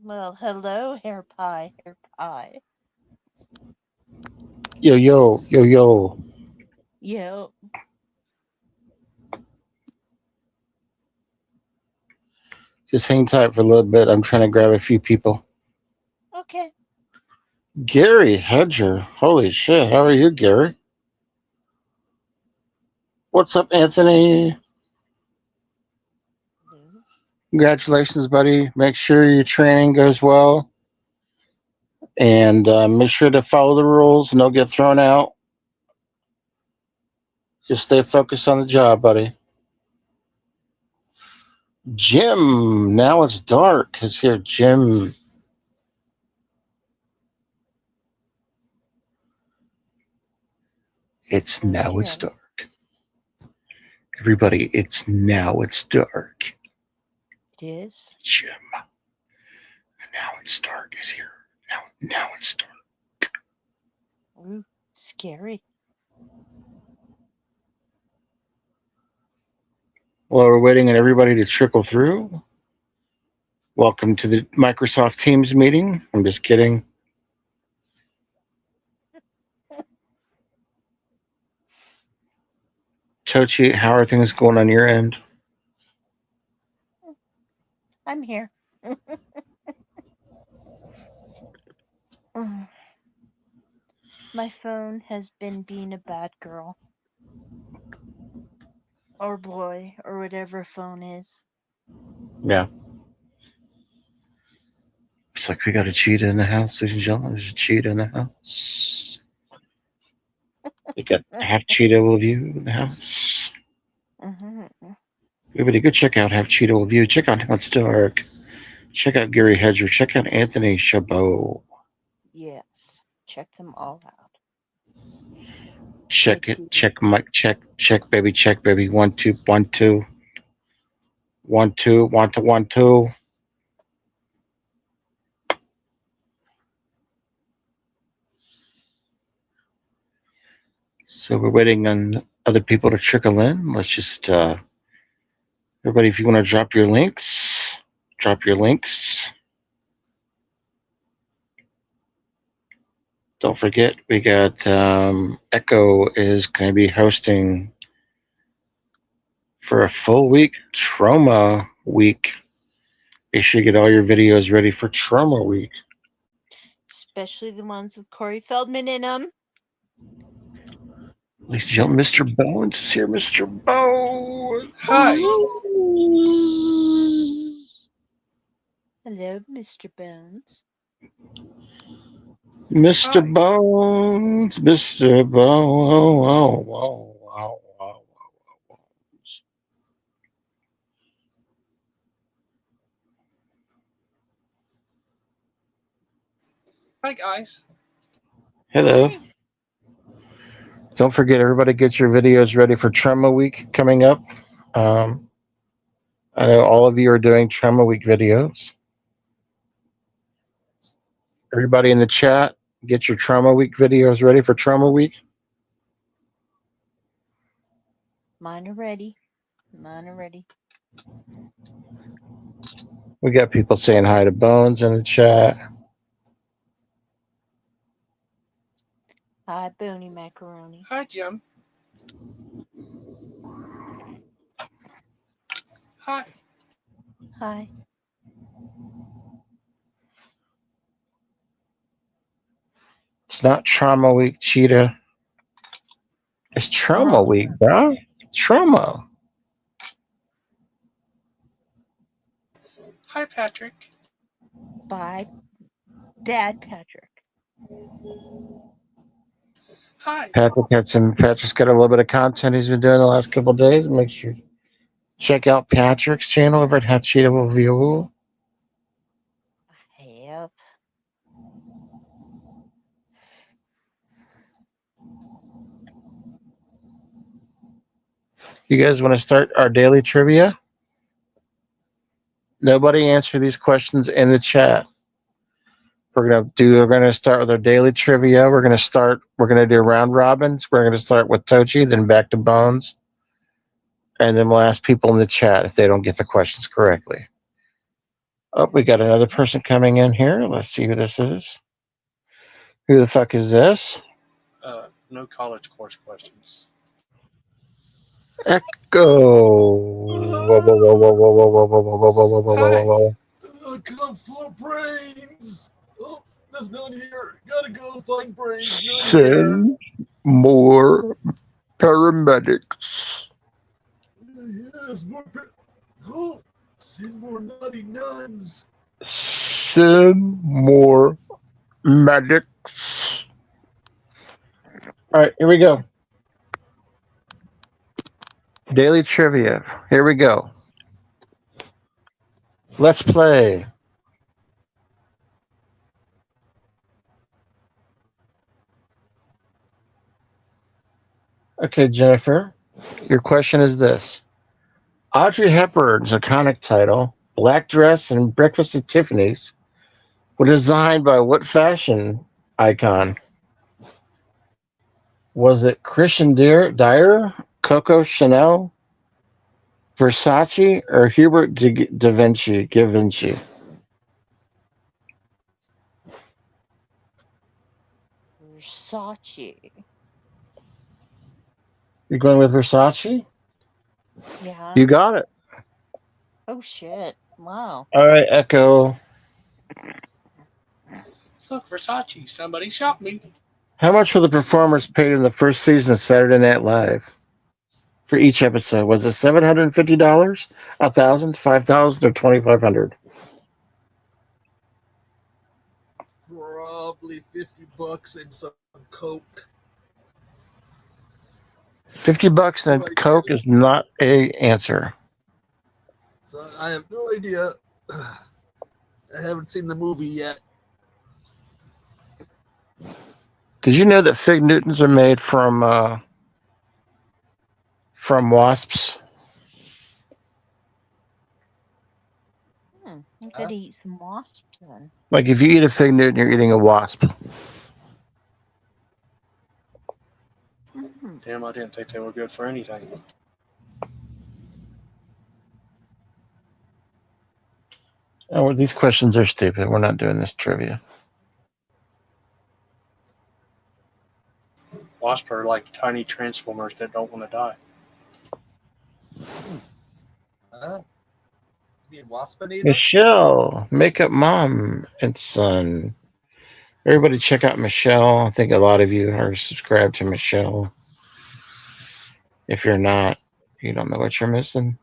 Well, hello, hair pie, hair pie. Yo, yo, yo, yo. Yo, Just hang tight for a little bit. I'm trying to grab a few people. okay. Gary Hedger. Holy shit. How are you, Gary? What's up, Anthony? Hello. Congratulations, buddy. Make sure your training goes well. And make sure to follow the rules and don't get thrown out. Just stay focused on the job, buddy. Jim. Now it's dark. Is here, Jim. It's Hello, now it's Jim. dark. Everybody, it's dark. It is. Jim. Now it's dark is here. Now it's dark. Ooh, scary. While we're waiting on everybody to trickle through, welcome to the Microsoft Teams meeting. I'm just kidding. Tochi, how are things going on your end? I'm here. Mm, My phone has been being a bad girl. Or boy, or whatever phone is. Yeah. Looks like we got a cheetah in the house, ladies and gentlemen. There's a cheetah in the house. We got half cheetah will view in the house. Mm-hmm. Everybody go check out Half Cheetah will view. Check out What's Dark. Check out Gary Hedger. Check out Anthony Chabot. Yes. Check them all out. They Check it. do. Check Mike. Check baby. Check baby. 1 2 1 2 1 2 1 2 1 2. So we're waiting on other people to trickle in. Let's just, everybody, if you want to drop your links, drop your links. Don't forget, we got Echo is going to be hosting for a full week, Troma Week. Make sure you get all your videos ready for Troma Week. Especially the ones with Corey Feldman in them. Ladies and gentlemen, Mr. Bones is here. Mr. Bones. Hi. Hello, Mr. Bones. Mr. Hi. Bones. Mr. Bones. Hi, guys. Hello. Hi. Don't forget, everybody, get your videos ready for Trema Week coming up. Um, I know all of you are doing Trema Week videos. Everybody in the chat, get your Trauma Week videos ready for Trauma Week. Mine are ready. Mine are ready. We got people saying hi to Bones in the chat. Hi, Bony Macaroni. Hi, Jim. Hi. Hi. It's not Trauma Week, Cheetah. It's Trauma Oh, Week, bro. Trauma. Hi, Patrick. bye, Dad Patrick. Hi. Patrick's got a little bit of content he's been doing the last couple of days. Make sure you check out Patrick's channel over at Hachita Review. Yep. You guys want to start our daily trivia? Nobody answer these questions in the chat. We're gonna start with our daily trivia. We're gonna do round robins. We're gonna start with Tochi, then back to Bones, and then we'll ask people in the chat if they don't get the questions correctly. Oh, we got another person coming in here. Let's see who this is. Who the fuck is this? No college course questions. Echo. Whoa, whoa, whoa, whoa, whoa, whoa, whoa, whoa, whoa, whoa, whoa, whoa, whoa, Hi. whoa. Come for brains. Oh, there's none here. Gotta go find brains. None here. Send more paramedics. Yes, more. Oh, send more naughty nuns. Send more medics. All right, here we go. Daily trivia. Here we go. Let's play. Okay, Jennifer, your question is this. Audrey Hepburn's iconic title, Black Dress and Breakfast at Tiffany's, was designed by what fashion icon? Was it Christian Dior, Coco Chanel, Versace, or Hubert da Vinci? Givenchy. Versace. You're going with Versace? Yeah. You got it. Oh shit. Wow. All right, Echo. Look, Versace. Somebody shot me. How much were the performers paid in the first season of Saturday Night Live for each episode? Was it $750, 1,000, 5,000, or 2,500? Probably $50 and some coke. $50 and a Coke is not a answer. So I have no idea. I haven't seen the movie yet. Did you know that fig Newtons are made from wasps? You could eat some wasps then. Like if you eat a fig Newton, you're eating a wasp. Mm-hmm. Damn, I didn't think they were good for anything. Oh, these questions are stupid. We're not doing this trivia. Wasps are like tiny transformers that don't want to die. You mean Waspinator? Michelle, makeup mom and son. Everybody check out Michelle. I think a lot of you are subscribed to Michelle. If you're not, you don't know what you're missing.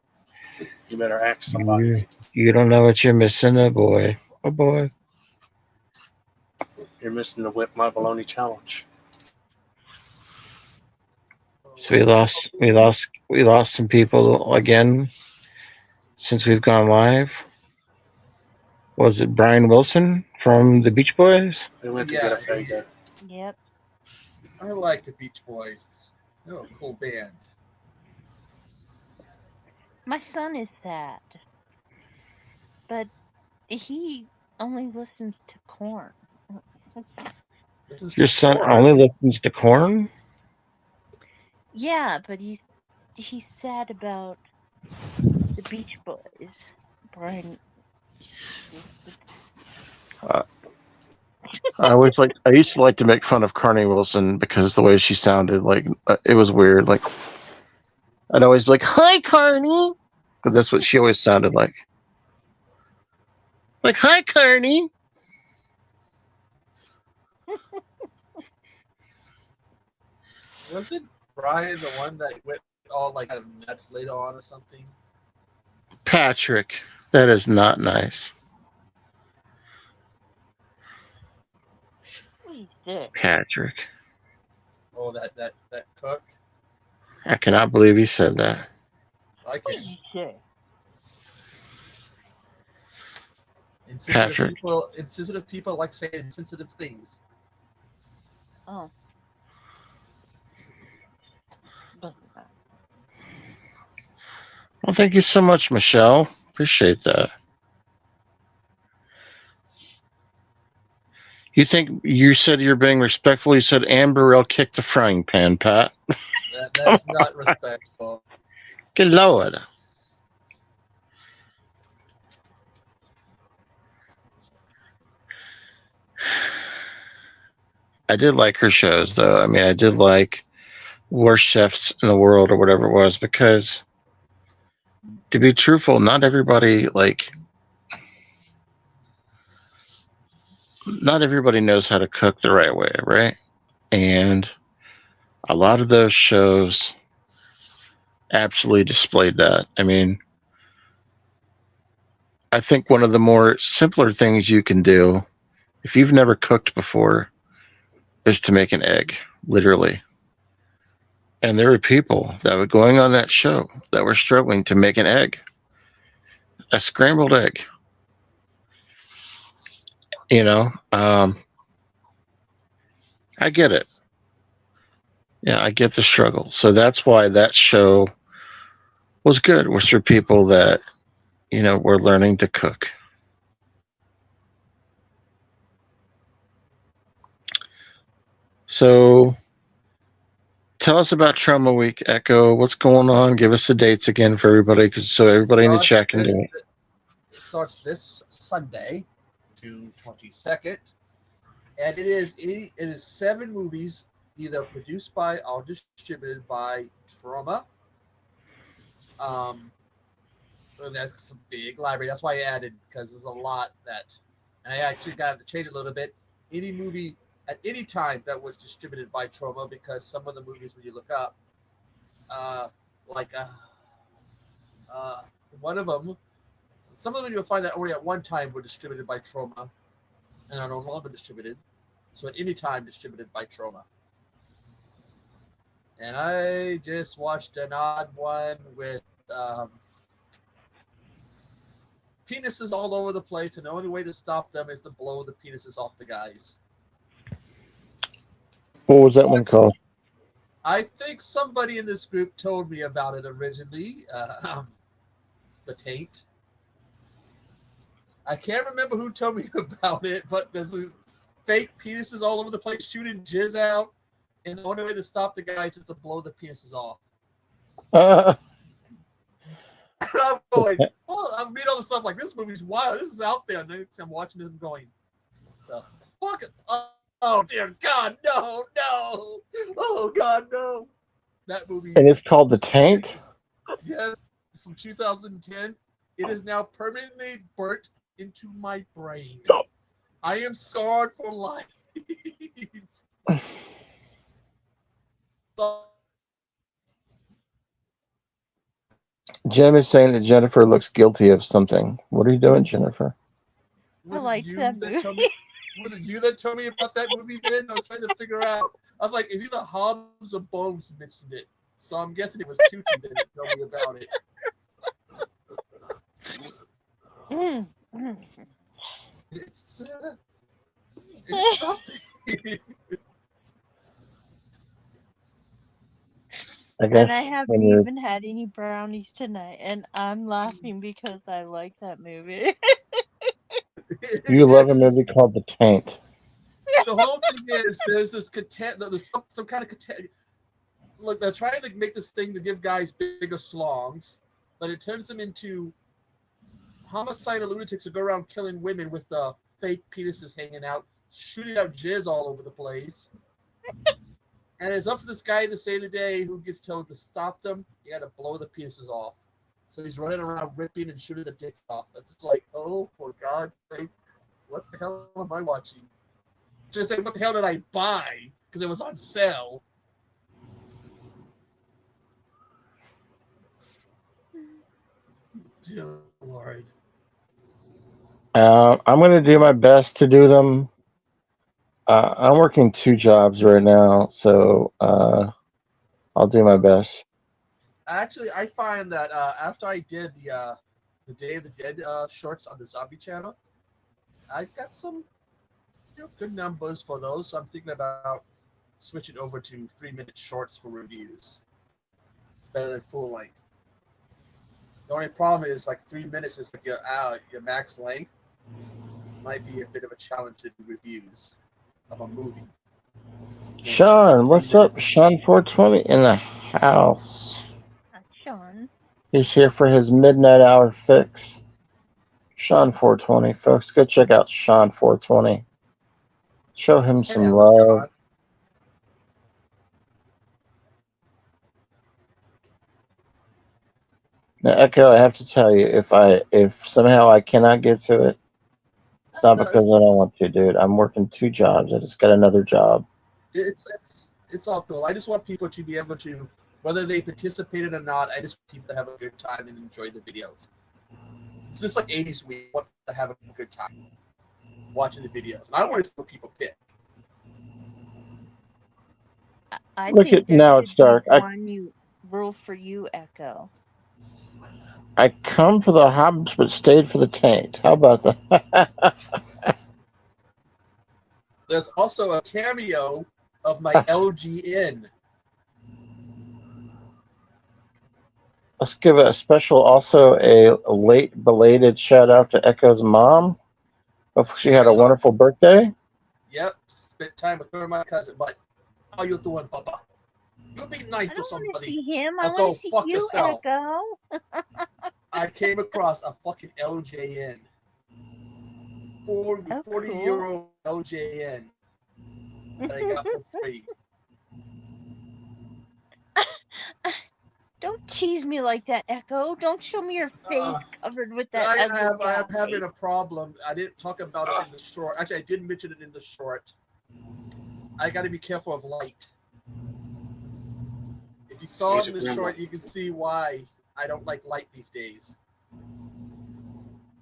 You better ask somebody. You don't know what you're missing, oh boy. Oh boy. You're missing the Whip My Baloney challenge. So we lost some people again since we've gone live. Was it Brian Wilson from the Beach Boys? We went to get a Fago. Yep. I like the Beach Boys. They're a cool band. My son is sad. But he only listens to corn. Your son only listens to corn? Yeah, but he's sad about the Beach Boys. Brian. I used to like to make fun of Carney Wilson because the way she sounded, like it was weird. Like I'd always be like, "Hi, Carney," because that's what she always sounded like. Like, "Hi, Carney." Wasn't Brian the one that went all like nuts later on or something? Patrick, that is not nice. What is this? Patrick, Oh, that cook. I cannot believe you said that. I What can. did you say? Patrick. Insensitive people like saying insensitive things. Oh. Doesn't matter. Well, thank you so much, Michelle. Appreciate that. You think you said you're being respectful? You said Anne Burrell kicked the frying pan, Pat. That's not respectful. Good Lord. I did like her shows, though. I mean, I did like Worst Chefs in the World or whatever it was, because to be truthful, not everybody knows how to cook the right way, right? And a lot of those shows absolutely displayed that. I mean, I think one of the more simpler things you can do if you've never cooked before is to make an egg, literally. And there were people that were going on that show that were struggling to make an egg, a scrambled egg. You know, I get it. Yeah, I get the struggle. So that's why that show was good. Was for people that were learning to cook. So tell us about Trauma Week, Echo. What's going on? Give us the dates again for everybody, so It everybody in the starts chat can do it. it starts this Sunday, June 22nd, and it is 7 movies either produced by or distributed by Troma. Um, and that's a big library. That's why I added, because there's a lot that, and I actually got to change it a little bit. Any movie at any time that was distributed by Troma, because some of the movies when you look up, uh, like uh, one of them, some of them you'll find that only at one time were distributed by Troma and are no longer distributed. So at any time distributed by Troma. And I just watched an odd one with penises all over the place, and the only way to stop them is to blow the penises off the guys. What was that one called? I think somebody in this group told me about it originally. The Taint. I can't remember who told me about it, but there's fake penises all over the place shooting jizz out, and the only way to stop the guys is to blow the penises off. And I'm going, well, I'm reading all the stuff like, this movie's wild. This is out there. And then I'm watching this and going, the fuck? Oh, dear God, no. Oh, God, no. That movie. And it's called The Taint? Yes, it's from 2010. It is now permanently burnt into my brain. I am scarred for life. Jim is saying that Jennifer looks guilty of something. What are you doing, Jennifer? I liked that movie. Was it you that told me about that movie then? I was trying to figure out. I was like, either Hobbs or Bones mentioned it. So I'm guessing it was Tucci that told me about it. It's something. I guess And I haven't even had any brownies tonight, and I'm laughing because I like that movie. You love a movie called The Taint. The whole thing is there's this there's some kind of look, they're trying to make this thing to give guys bigger slongs, but it turns them into homicidal lunatics who go around killing women with fake penises hanging out, shooting out jizz all over the place. And it's up to this guy to say today who gets told to stop them. You got to blow the penises off. So he's running around ripping and shooting the dicks off. It's like, oh, for God's sake, what the hell am I watching? Just like, what the hell did I buy? Because it was on sale. Dear Lord. I'm going to do my best to do them. I'm working 2 jobs right now, so I'll do my best. Actually, I find that after I did the Day of the Dead shorts on the Zombie channel, I got some good numbers for those. So I'm thinking about switching over to 3-minute shorts for reviews. Better than full length. The only problem is like 3 minutes is like your max length. Might be a bit of a challenge to do reviews of a movie. Sean, what's up? Sean 420 in the house. Sean. He's here for his midnight hour fix. Sean 420, folks. Go check out Sean 420. Show him some love. Now, Echo, I have to tell you, if somehow I cannot get to it, it's not No, because I don't want to, dude. I'm working 2 jobs. I just got another job. it's all cool. I just want people to be able to, whether they participated or not. I just want people to have a good time and enjoy the videos. It's just like 80s week. I want to have a good time watching the videos. And I don't want to see what people pick. I Look think at there now it's should be dark. one rule for you, Echo. I come for the hobbits, but stayed for the taint. How about that? There's also a cameo of my LGN. Let's give a special, also a late belated shout out to Echo's mom. Hopefully she had a wonderful birthday. Yep, spent time with her and my cousin. But how you doing, Papa? You be nice I to don't want to somebody. see him. I Or want go to see fuck you, yourself. Echo. I came across a fucking LJN. 40, Oh, 40-year-old LJN that I got for free. Don't tease me like that, Echo. Don't show me your face covered with that I ugly am guy. having a problem. I didn't talk about it in the short. Actually, I did mention it in the short. I got to be careful of light. If you saw it in the short, you can see why I don't like light these days.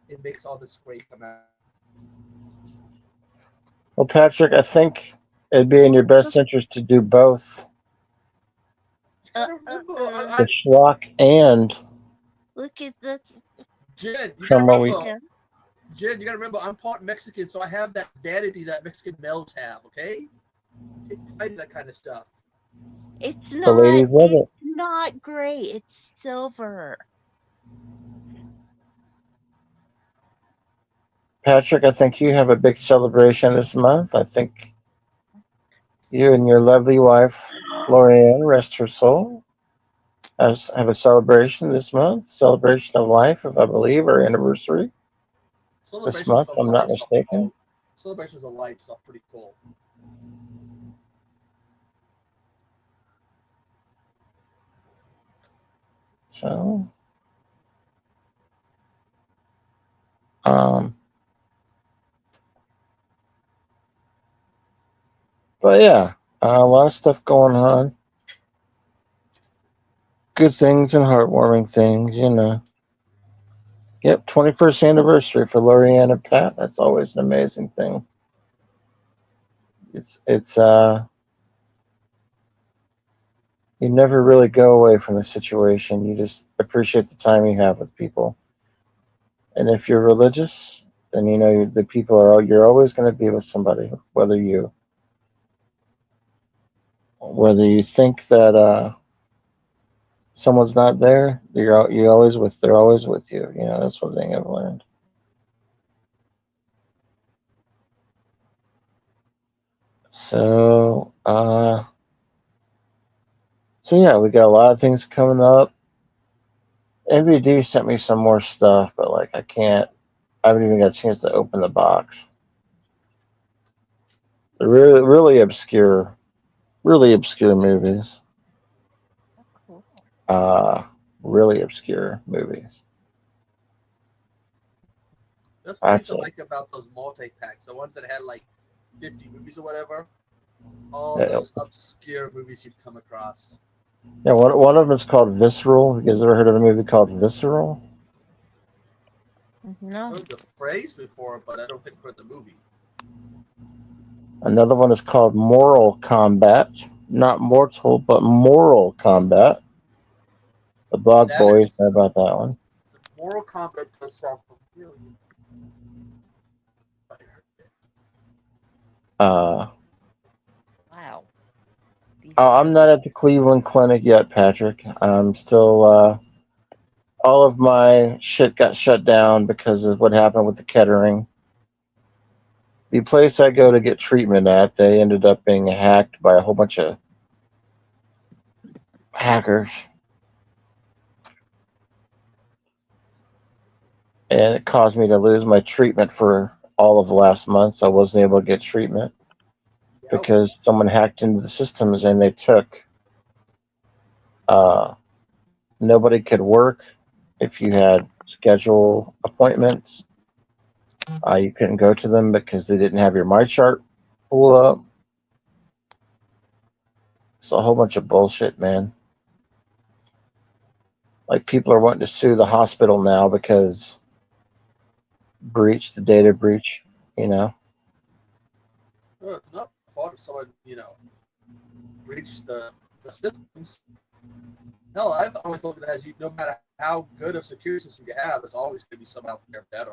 It makes all this gray come out. Well, Patrick, I think it'd be in your best interest to do both the schlock and Look at the Jen, you From gotta what we- remember. Jen, you gotta remember, I'm part Mexican, so I have that vanity that Mexican males have. Okay, I do that kind of stuff. It's the ladies love it. not gray. It's silver. Patrick, I think you have a big celebration this month. I think you and your lovely wife, Lorianne, rest her soul, have a celebration this month. Celebration of life, if I believe, or anniversary this month, if I'm not mistaken. Celebrations of light stuff pretty cool. So, um, but yeah, a lot of stuff going on. Good things and heartwarming things, you know. Yep, 21st anniversary for Lorianne and Pat. That's always an amazing thing. It's you never really go away from the situation. You just appreciate the time you have with people. And if you're religious, then you know the people are you're always going to be with somebody, whether you think that someone's not there, you're always with. They're always with you. You know, that's one thing I've learned. So, so yeah, we got a lot of things coming up. MVD sent me some more stuff, but like I can't. I haven't even got a chance to open the box. They're really obscure movies. Cool. Really obscure movies. That's what I used to like about those multi-packs, the ones that had like 50 movies or whatever. All those obscure movies you'd come across. Yeah, one of them is called Visceral. You guys ever heard of a movie called Visceral? No. I've heard the phrase before, but I don't think I've heard the movie. Another one is called Moral Combat. Not mortal, but moral combat. The Blog Boys know about that one. The Moral Combat does sound familiar. Wow. I'm not at the Cleveland Clinic yet, Patrick. I'm still. All of my shit got shut down because of what happened with the Kettering. The place I go to get treatment at, they ended up being hacked by a whole bunch of hackers. And it caused me to lose my treatment for all of last month. So I wasn't able to get treatment because someone hacked into the systems and they took. Nobody could work. if you had schedule appointments, you couldn't go to them because they didn't have your my chart pull up. It's a whole bunch of bullshit, man. Like people are wanting to sue the hospital now because breach the data breach. You know, Well, it's not the fault if someone, breached the systems. No, I've always looked at it as no matter how good of security system you have, there's always going to be someone out there better.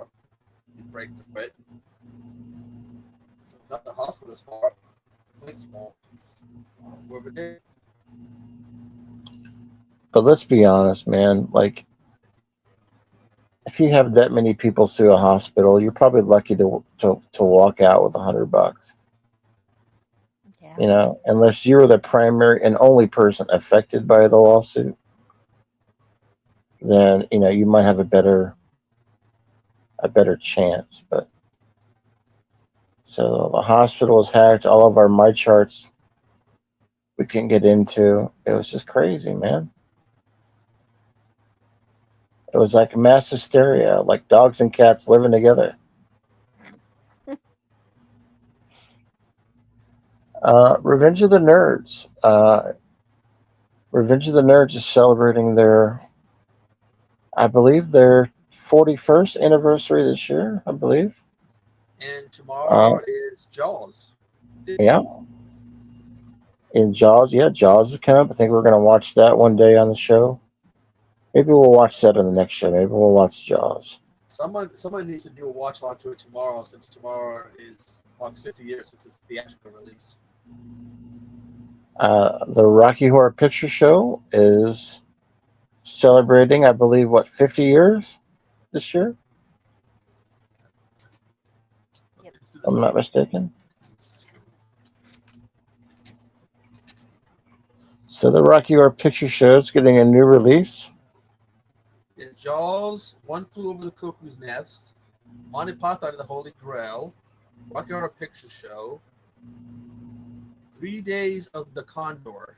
You break through it. So it's not the hospital's fault. It's fault. It's whoever did. but let's be honest, man. Like if you have that many people sue a hospital, you're probably lucky to walk out with $100. Yeah. You know, unless you were the primary and only person affected by the lawsuit, then you might have a better chance. But so the hospital was hacked. All of our my charts we couldn't get into. It was just crazy, man. It was like mass hysteria, like dogs and cats living together. Revenge of the Nerds. Revenge of the Nerds is celebrating I believe, their 41st anniversary this year. I believe. And Uh, tomorrow is Jaws. yeah, in Jaws. Yeah, Jaws is coming up. I think we're gonna watch that one day on the show. Maybe we'll watch that on the next show. Maybe we'll watch Jaws. Someone needs to do a watch along to it tomorrow, since tomorrow marks 50 years since its theatrical release. The Rocky Horror Picture Show is celebrating, I believe, 50 years this year. Yep. Let's do If I'm this. not mistaken. So the Rocky Horror Picture Show is getting a new release. Yeah, Jaws, One Flew Over the Cuckoo's Nest, Monty Python and the Holy Grail, Rocky Horror Picture Show, 3 Days of the Condor,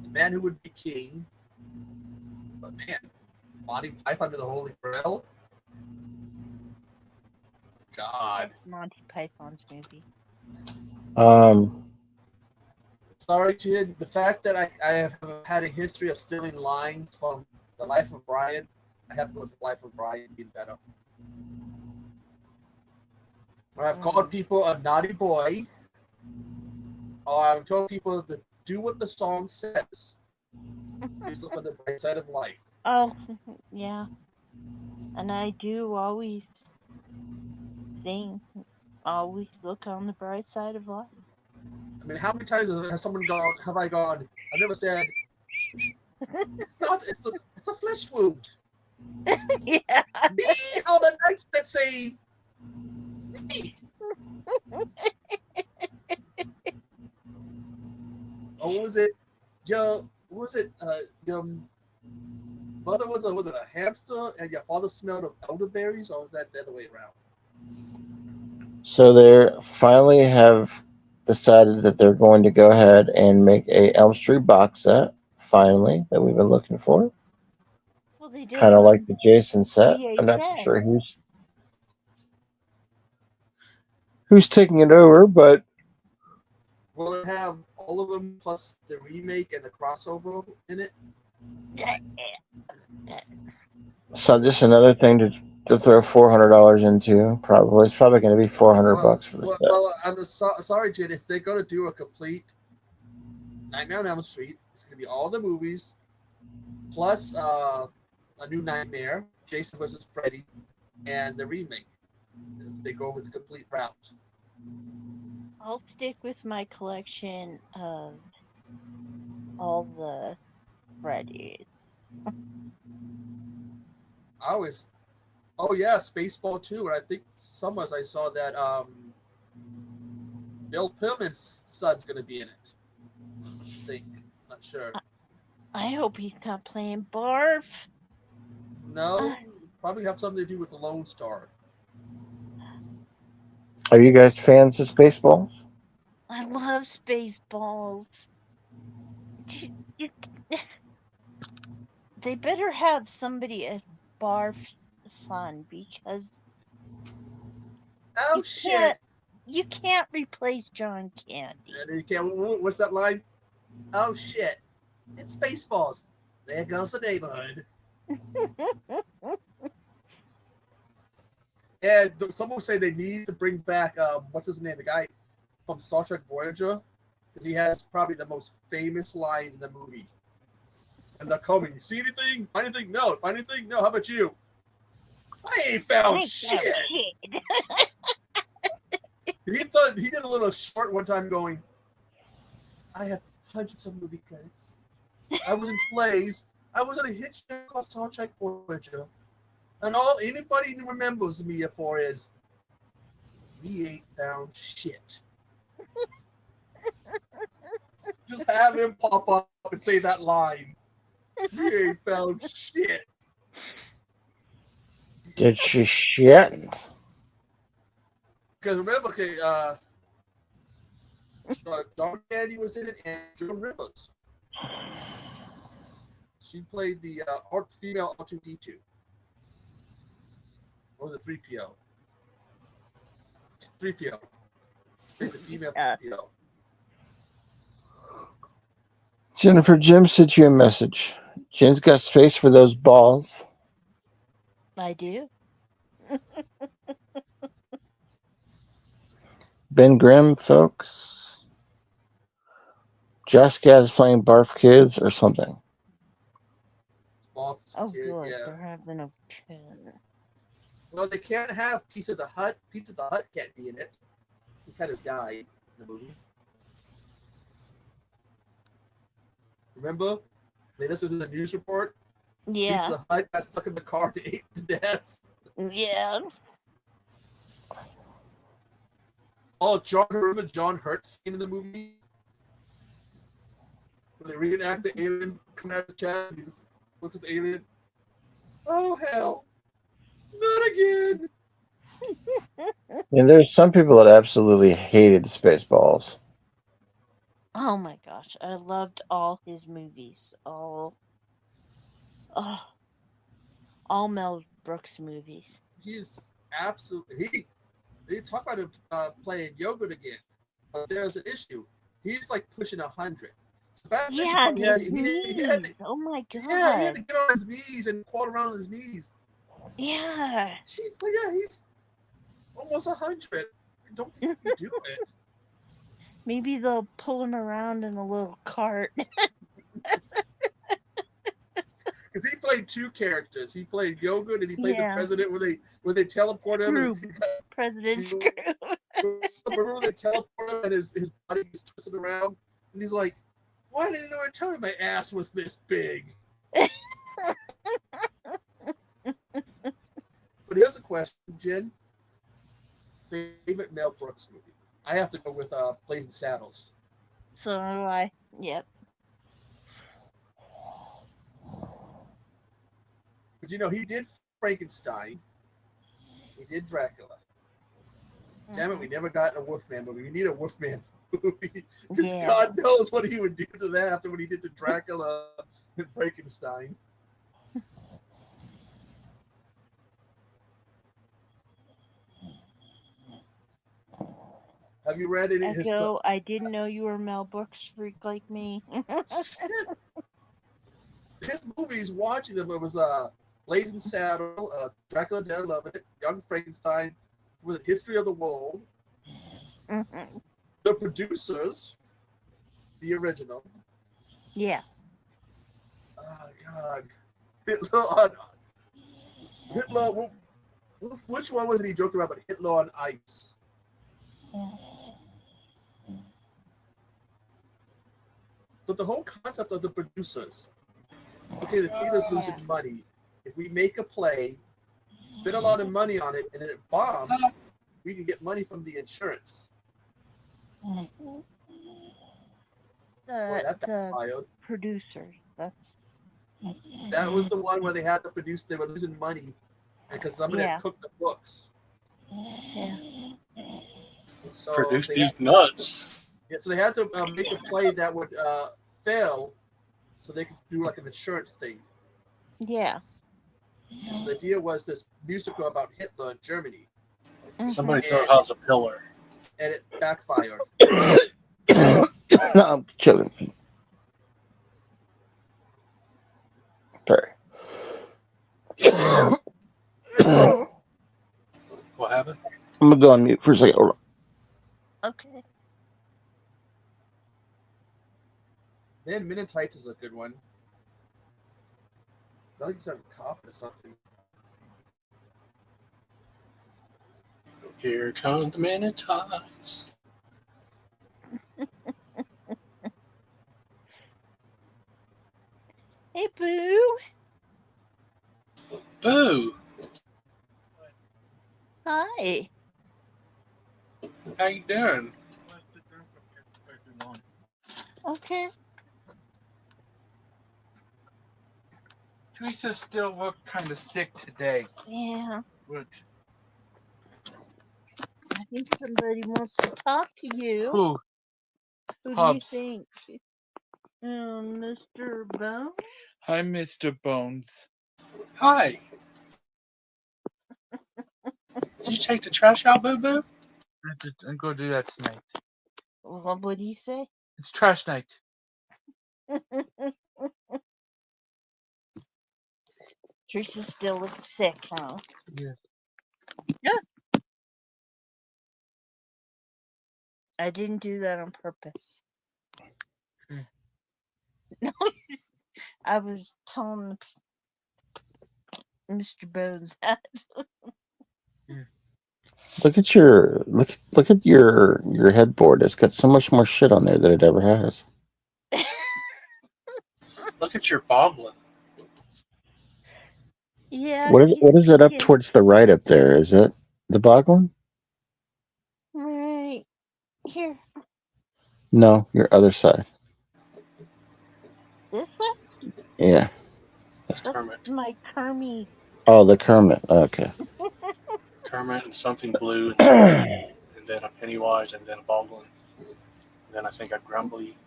The Man Who Would Be King, but man, Monty Python and the Holy Grail? God. That's Monty Python's movie. Um, Sorry, kid. The fact that I have had a history of stealing lines from The Life of Brian, I have to go with The Life of Brian being better. When I've called people a naughty boy, or I've told people to do what the song says. Please look on the bright side of life. Oh, yeah. And I do always sing, always look on the bright side of life. I mean, how many times has someone gone? Have I gone? I've never said it's not. It's a flesh wound. Yeah. Me, all the nights that say me. Or what was it? Yo, what was it? Your mother was a hamster, and your father smelled of elderberries, or was that the other way around? so they finally have decided that they're going to go ahead and make a Elm Street box set. Finally, that we've been looking for, Well, they did kind of like one the Jason set. I'm not VHS. sure who's taking it over, but Will it have all of them plus the remake and the crossover in it? so just another thing to throw $400 into. Probably it's probably going to be 400 Well, bucks for the well, set. well I'm sorry, Jid. If they're gonna do a complete Nightmare on Elm Street, it's gonna be all the movies plus a new Nightmare, Jason versus Freddy, and the remake. If they go with the complete route. I'll stick with my collection of all the Freddy's. I always, oh yeah, Spaceball too. And I think somewhere I saw that Bill Pullman's son's gonna be in it. I think, not sure. I hope he's not playing Barf. No, I, probably have something to do with the Lone Star. Are you guys fans of Spaceballs? I love Spaceballs. They better have somebody as Barf's son because Oh you shit! can't replace John Candy. And you can't. What's that line? Oh shit! It's Spaceballs. There goes the neighborhood. And someone say they need to bring back what's his name, the guy from Star Trek Voyager, because he has probably the most famous line in the movie. And they're coming. You see anything? Find anything? No. Find anything? No. How about you? I ain't found shit. He did a little short one time going, I have hundreds of movie credits. I was in plays. I was on a hit show called Star Trek Voyager. And all anybody remembers me for is, we ain't found shit. Just have him pop up and say that line. We ain't found shit. Did she shit? Because remember, okay, John Candy was in it, and Joan Rivers. She played the female R2D2. Or was it 3PO? 3PO. The female 3PO. Jennifer, Jim sent you a message. Jen's got space for those balls. I do. Ben Grimm, folks. Josh Gad is playing Barf Kids or something. Boss Oh, kid, good. yeah. They're having a kid. Well, they can't have Pizza the Hut. Pizza the Hut can't be in it. He kind of died in the movie. Remember? They listened to the news report. Yeah. Pizza Hut got stuck in the car and ate to death. Yeah. Oh, remember John Hurt's scene in the movie? When they reenact the alien coming out of the chest, and he just looks at the alien. Oh, hell. Not again. And there's some people that absolutely hated Spaceballs. Oh my gosh. I loved all his movies. All Mel Brooks movies. He's absolutely. They talk about him playing yogurt again. But there's an issue. He's like pushing 100. So back then, Yeah, and his he knees. had to, Oh my god. yeah, he had to get on his knees and crawl around on his knees. Yeah. He's almost 100. Don't think you do it. Maybe they'll pull him around in a little cart. Because he played two characters. He played Yogurt and he played the Yeah. president when they teleport him. Screw. President Screw. Remember when they teleport him and his body is twisted around? And he's like, why didn't anyone tell me my ass was this big? But here's a question, Jen. Favorite Mel Brooks movie? I have to go with Blazing Saddles. So do I. Yep. But he did Frankenstein. He did Dracula. Damn it, we never got a Wolfman movie. We need a Wolfman movie. Because God knows what he would do to that after what he did to Dracula and Frankenstein. Have you read any of his stuff? I didn't know you were a Mel Brooks freak like me. His movies, watching them, it was Blazing Saddle, Dracula Dead Love It, Young Frankenstein, was History of the World, The Producers, the original. Yeah. Oh God, Hitler. Which one was it he joked about? But Hitler on Ice. But the whole concept of The Producers. Okay, the theater's losing money. If we make a play, spend a lot of money on it, and then it bombs, we can get money from the insurance. The producer. That was the one where they had to produce. They were losing money because somebody had cooked the books. Yeah. So produce these nuts. Yeah, so they had to make a play that would fail, so they could do like an insurance thing. Yeah. So the idea was this musical about Hitler in Germany, Somebody Mm-hmm. throw Hobbs a pillar. and it backfired. No, I'm chilling. Sorry. I'm What happened? gonna go on mute for a second. Hold on. Okay. Then Men in Tights is a good one. I think he's having a cough or something. Here come the men in tights. Hey, Boo. Boo! Hi. How you doing? Okay. Teresa still looked kind of sick today. Yeah. But I think somebody wants to talk to you. who? Who do you Hobbs. think? Mr. Bone? Hi, Mr. Bones. Hi. Did you take the trash out, Boo Boo? I'm going to do that tonight. What would he say? It's trash night. Teresa still looks sick, huh? Yeah. Yeah. I didn't do that on purpose. No, I was telling Mr. Bones that. Look at your headboard. It's got so much more shit on there than it ever has. Look at your boggling. Yeah. What is it up towards the right up there? Is it the Boglin? Right here. No, your other side. This one? Yeah. That's Kermit. My Kermie. Oh, the Kermit. Okay. Kermit and something blue, and then a Pennywise, and then a boggling. And then I think a Grumbly.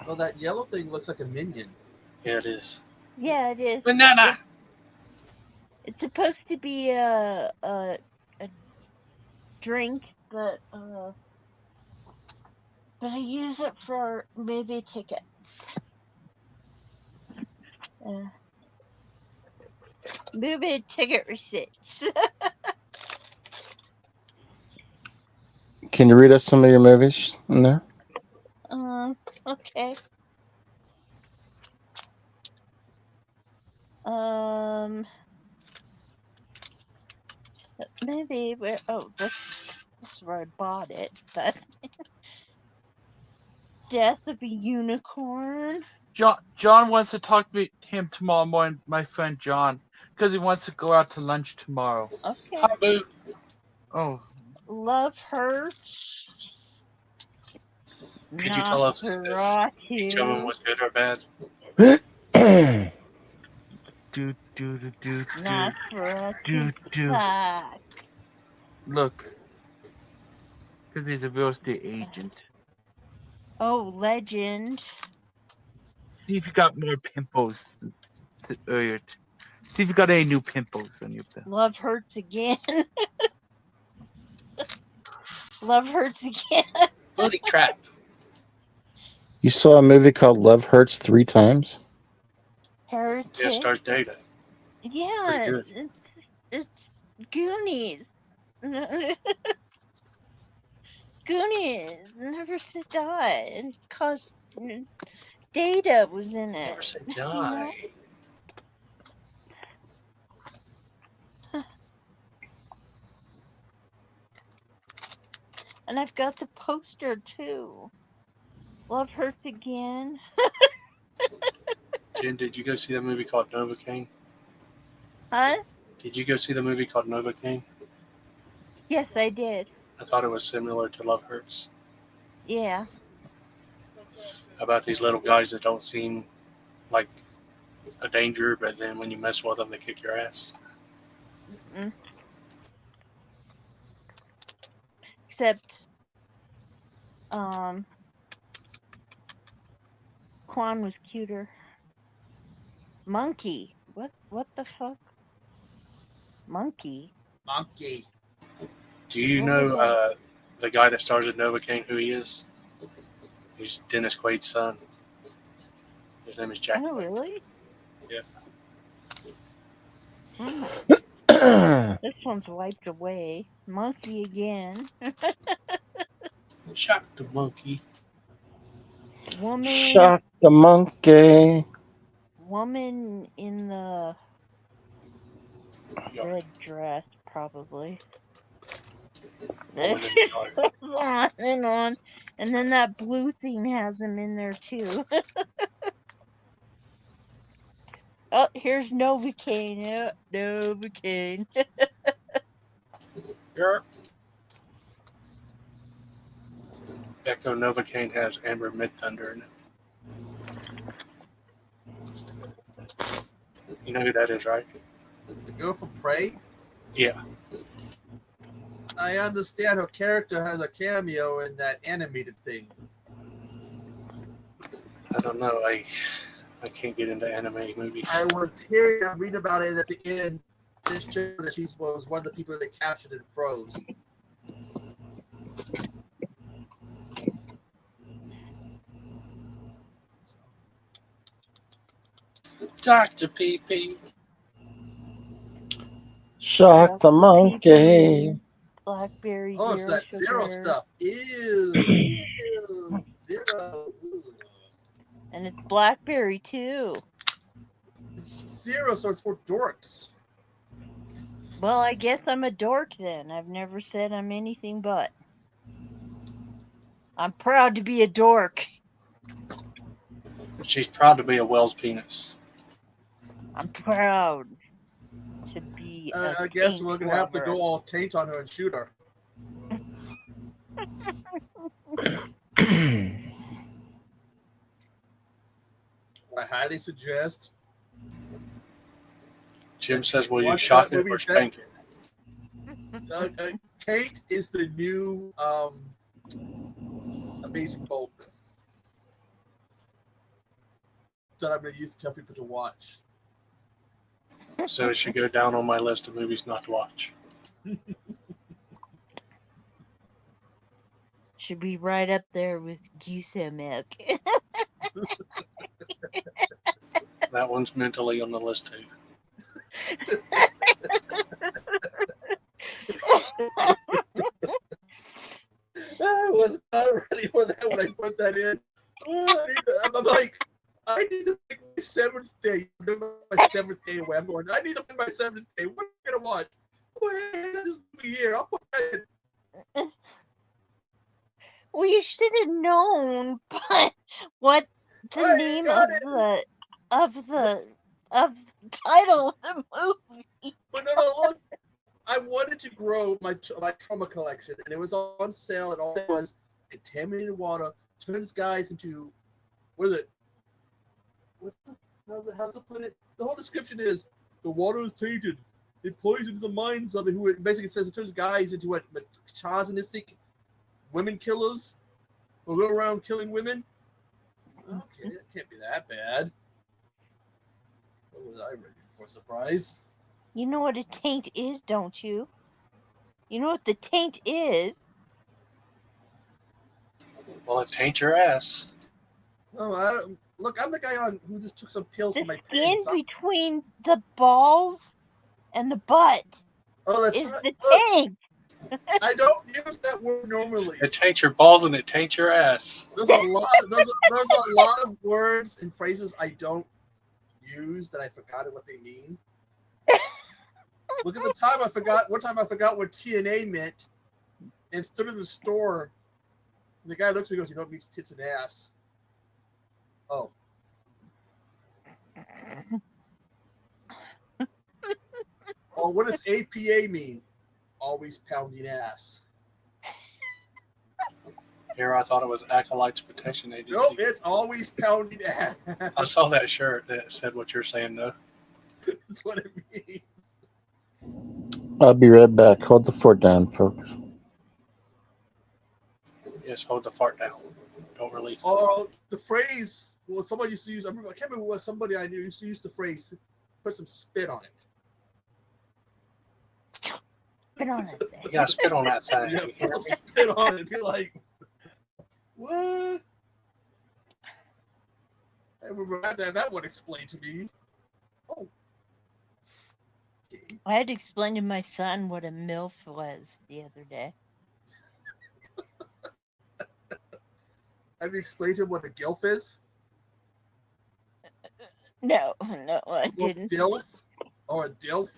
Oh, that yellow thing looks like a minion. Yeah, it is. Yeah, it is. Banana! It's supposed to be a drink, but I use it for movie tickets. Movie ticket receipts. Can you read us some of your movies in there? Okay. Maybe where? Oh, this is where I bought it. But Death of a Unicorn. John wants to talk to him tomorrow morning, my friend John, because he wants to go out to lunch tomorrow. Okay. Hi, Boo. Oh. Love Hurts. Could you tell us if each of them was good or bad? do. Nosferatu. Look. Because he's a real estate agent. Oh, Legend. See if you got more pimples earlier. See if you got any new pimples on your bill. Love Hurts Again. Love Hurts Again. Booty Trap. You saw a movie called Love Hurts 3 times? Heretic. Yeah, stars data. Yeah, Pretty good. it's Goonies. Goonies. Never Say Die. And cause Data was in it. Never say You know? die. And I've got the poster too. Love Hurts Again. Jen, did you go see that movie called Novocaine? Huh? Did you go see the movie called Novocaine? Yes, I did. I thought it was similar to Love Hurts. Yeah. About these little guys that don't seem like a danger, but then when you mess with them, they kick your ass. Mm-mm. Except, Quan was cuter. Monkey What the fuck? Monkey? Monkey. Do you What was know that? the guy that stars in Novocaine? Who he is? He's Dennis Quaid's son. His name is Jack Oh, Quaid. really? Yeah. Hmm. This one's wiped away. Monkey again. Shock the monkey. Woman. Shock the monkey. Woman in the Yard. red dress, probably. Woman in the yard. On and on. And then that blue thing has him in there too. Oh, here's Novocaine. Oh, Novocaine. Yard. Echo Novocaine has Amber Midthunder in it. You know who that is, right? The girl from Prey. Yeah. I understand her character has a cameo in that animated thing. I don't know. I can't get into anime movies. I was hearing, I read about it at the end. This show that she was one of the people they captured and froze. Dr. PP. Shock the Dr. monkey. PP. Blackberry Oh, it's zero that zero sugar. stuff. Ew, zero. Ew. And it's blackberry too. Zero, so it's for dorks. Well, I guess I'm a dork then. I've never said I'm anything but. I'm proud to be a dork. She's proud to be a Wells penis. I'm proud to be a I guess taint we're gonna have to lover. go all taint on her and shoot her. I highly suggest. Jim says, will you Watch shock that it movie, or spank it? Taint is the new amazing bulk that I'm gonna use to tell people to watch. So it should go down on my list of movies not to watch. Should be right up there with goose milk. That one's mentally on the list too. I was not ready for that when I put that in. I'm like, I need to pick my seventh day. I'm doing my seventh day away. I'm going, I need to pick my seventh day. What am I going to watch? Oh, hey, this movie here. I'll put that in. Well, you should have known, but what the I name got of it. the title of the movie. But no, look. I wanted to grow my trauma collection, and it was on sale, and all it was contaminated water turns guys into, what is it? How's it put it? The whole description is the water is tainted. It poisons the minds of it. Who it basically says it turns guys into what misogynistic women killers who go around killing women. Okay, it can't be that bad. What was I ready for? Surprise? You know what a taint is, don't you? You know what the taint is? Well, it taints your ass. Oh, look, I'm the guy on who just took some pills The for my skin pain. between the balls and the butt Oh, that's is right. the Look, taint. I don't use that word normally. It taints your balls and it taints your ass. There's a lot of words and phrases I don't use that I forgot what they mean. Look at the time I forgot. One time I forgot what TNA meant, and stood in the store. And the guy looks at me and goes, "You know, it means tits and ass." Oh. Oh, what does APA mean? Always pounding ass. Here I thought it was Acolytes Protection Agency. Nope, it's always pounding ass. I saw that shirt that said what you're saying, though. That's what it means. I'll be right back. Hold the fort down, folks. Yes, hold the fart down. Don't release it. Oh, the phrase. Well, somebody used to use. I can't remember what somebody I knew used to use the phrase. put some spit on it. Spit on that thing. You gotta spit on that thing. Yeah, You hear put me? some spit on it. Be like, what? I remember that one explained to me. Oh. Okay. I had to explain to my son what a MILF was the other day. Have you explained to him what a gilf is? No, no, I Or didn't. dilf? Or a dilf?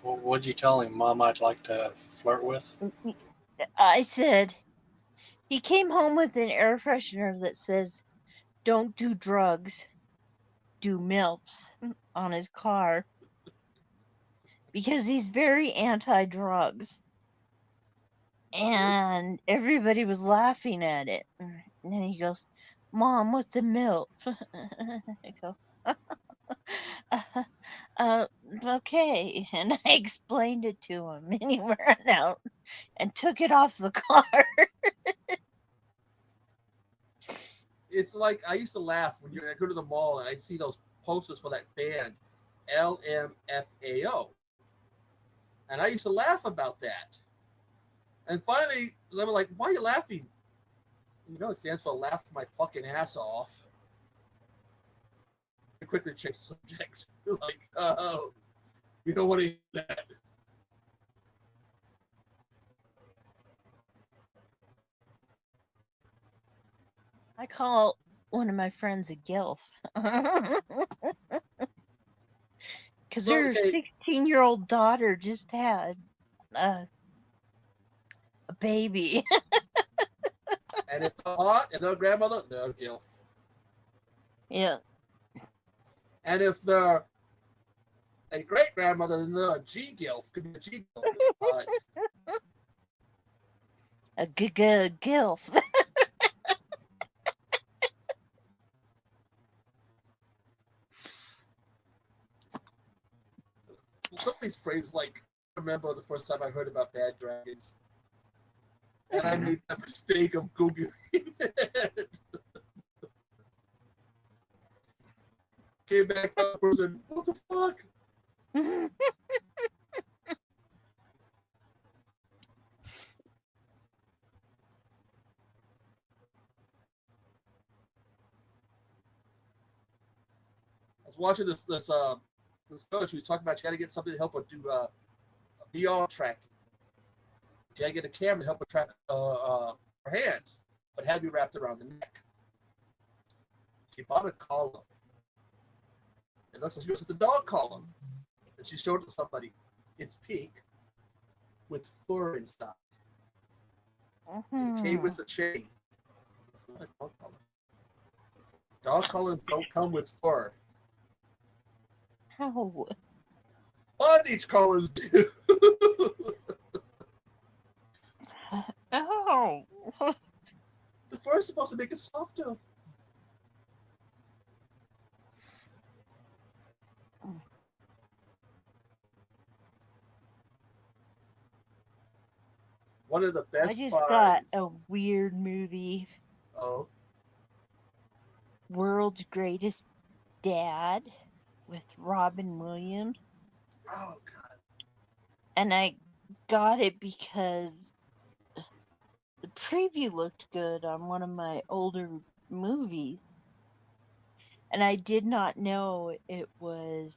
Well, what'd you tell him? Mom, I'd like to flirt with. I said, he came home with an air freshener that says, "Don't do drugs, do MILFs" on his car because he's very anti-drugs. And everybody was laughing at it. And then he goes, "Mom, what's a MILF?" I go, okay. And I explained it to him, and he ran out and took it off the car. It's like I used to laugh when I go to the mall and I'd see those posters for that band, LMFAO. And I used to laugh about that. And finally, they were like, "Why are you laughing?" You know, it stands for "laugh my fucking ass off." I quickly changed the subject. Like, oh, you don't want to hear that. I call one of my friends a GILF. Because So, her okay, 16-year-old daughter just had a baby. and if they're hot and they're a grandmother, they're a gilf. Yeah. And if they're a great grandmother, then they're a G gilf. Could be a G gilf. A GILF. Some of these phrases, like, I remember the first time I heard about bad dragons, and I made the mistake of Googling it. Came back up and said, "What the fuck?" I was watching this girl. She was talking about she had to get something to help her do VR tracking. She had to get a camera to help her track her hands, but had to be wrapped around the neck. She bought a collar. It looks like she goes, "It's a dog collar," and she showed it to somebody. It's pink with fur inside. It came with a chain. It's not a dog collar. Dog collars don't come with fur. How? Bondage collars do. Oh. The fur is supposed to make it softer. One of the I best just got buys. a weird movie, Oh, World's Greatest Dad, with Robin Williams. oh God. And I got it because the preview looked good on one of my older movies. And I did not know it was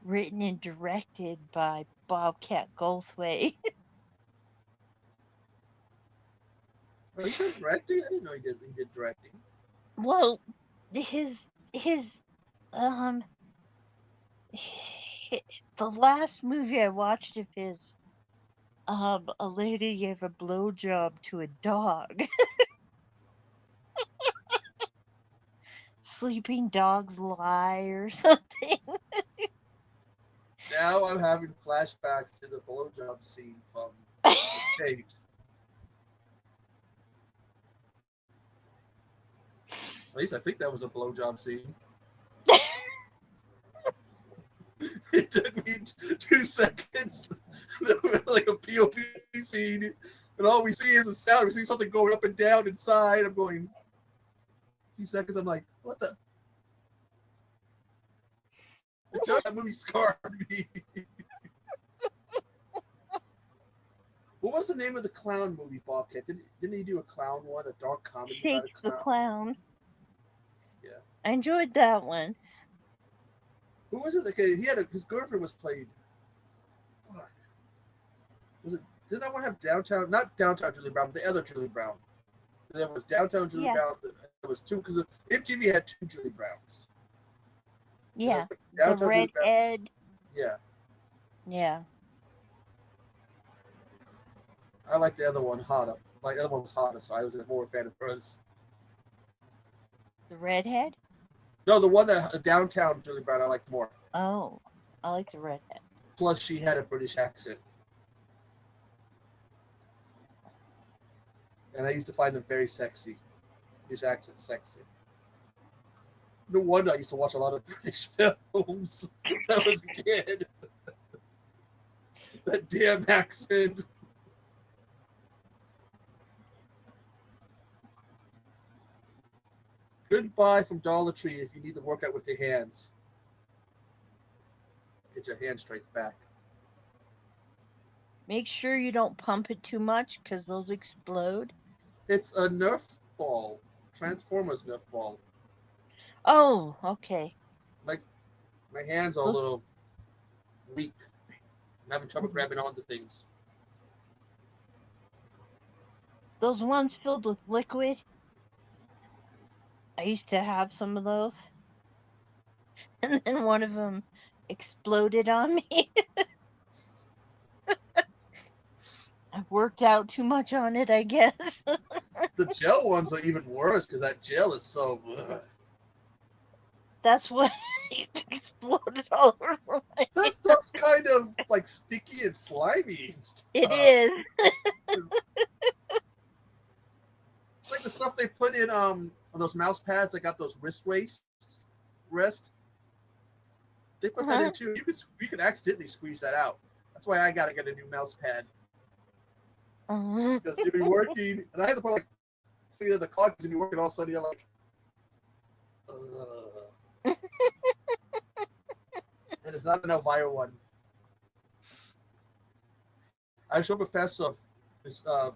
written and directed by Bobcat Goldthwait. Oh, he did directing? I didn't know he did directing. Well, his um the last movie I watched of his, a lady gave a blowjob to a dog. Sleeping Dogs Lie or something. Now I'm having flashbacks to the blowjob scene from Kate. At least I think that was a blowjob scene. It took me 2 seconds, like a POV scene, and all we see is the sound. We see something going up and down inside. I'm going. 2 seconds. I'm like, what the? That movie scarred me. What was the name of the clown movie, Bobcat? Didn't he do a clown one, a dark comedy about a Shakes the clown? Clown. Yeah. I enjoyed that one. Who was it? He had his girlfriend was played. Fuck. Was it? Did that one have downtown? Not downtown Julie Brown, but the other Julie Brown. There was downtown Julie Yeah. Brown. There was two because MTV had two Julie Browns. Yeah. The Downtown Julie Brown. redhead. Yeah, Yeah. I like the other one hotter. Like the other one was hotter, so I was more a fan of hers. The redhead? No, the one that downtown Julie Brown I liked more. Oh, I like the redhead. Plus, she had a British accent, and I used to find them very sexy. British accent sexy. No wonder I used to watch a lot of British films when I was a kid. That damn accent. Goodbye from Dollar Tree if you need to work out with your hands. Get your hand straight back. Make sure you don't pump it too much because those explode. It's a Nerf ball. Transformers Nerf ball. Oh, okay. My hands are a little weak. I'm having trouble grabbing onto things. Those ones filled with liquid. I used to have some of those. And then one of them exploded on me. I've worked out too much on it, I guess. The gel ones are even worse because that gel is so. Ugh. That's what exploded all over my That stuff's kind of like sticky and slimy and stuff. It is. It's like the stuff they put in on those mouse pads that got those wrist. They put that in too. You could accidentally squeeze that out. That's why I gotta get a new mouse pad. Because you'll be working, and I have to put like see the clock because you'll be working all of a sudden you're like, and it's not an Elvira one. I showed Professor.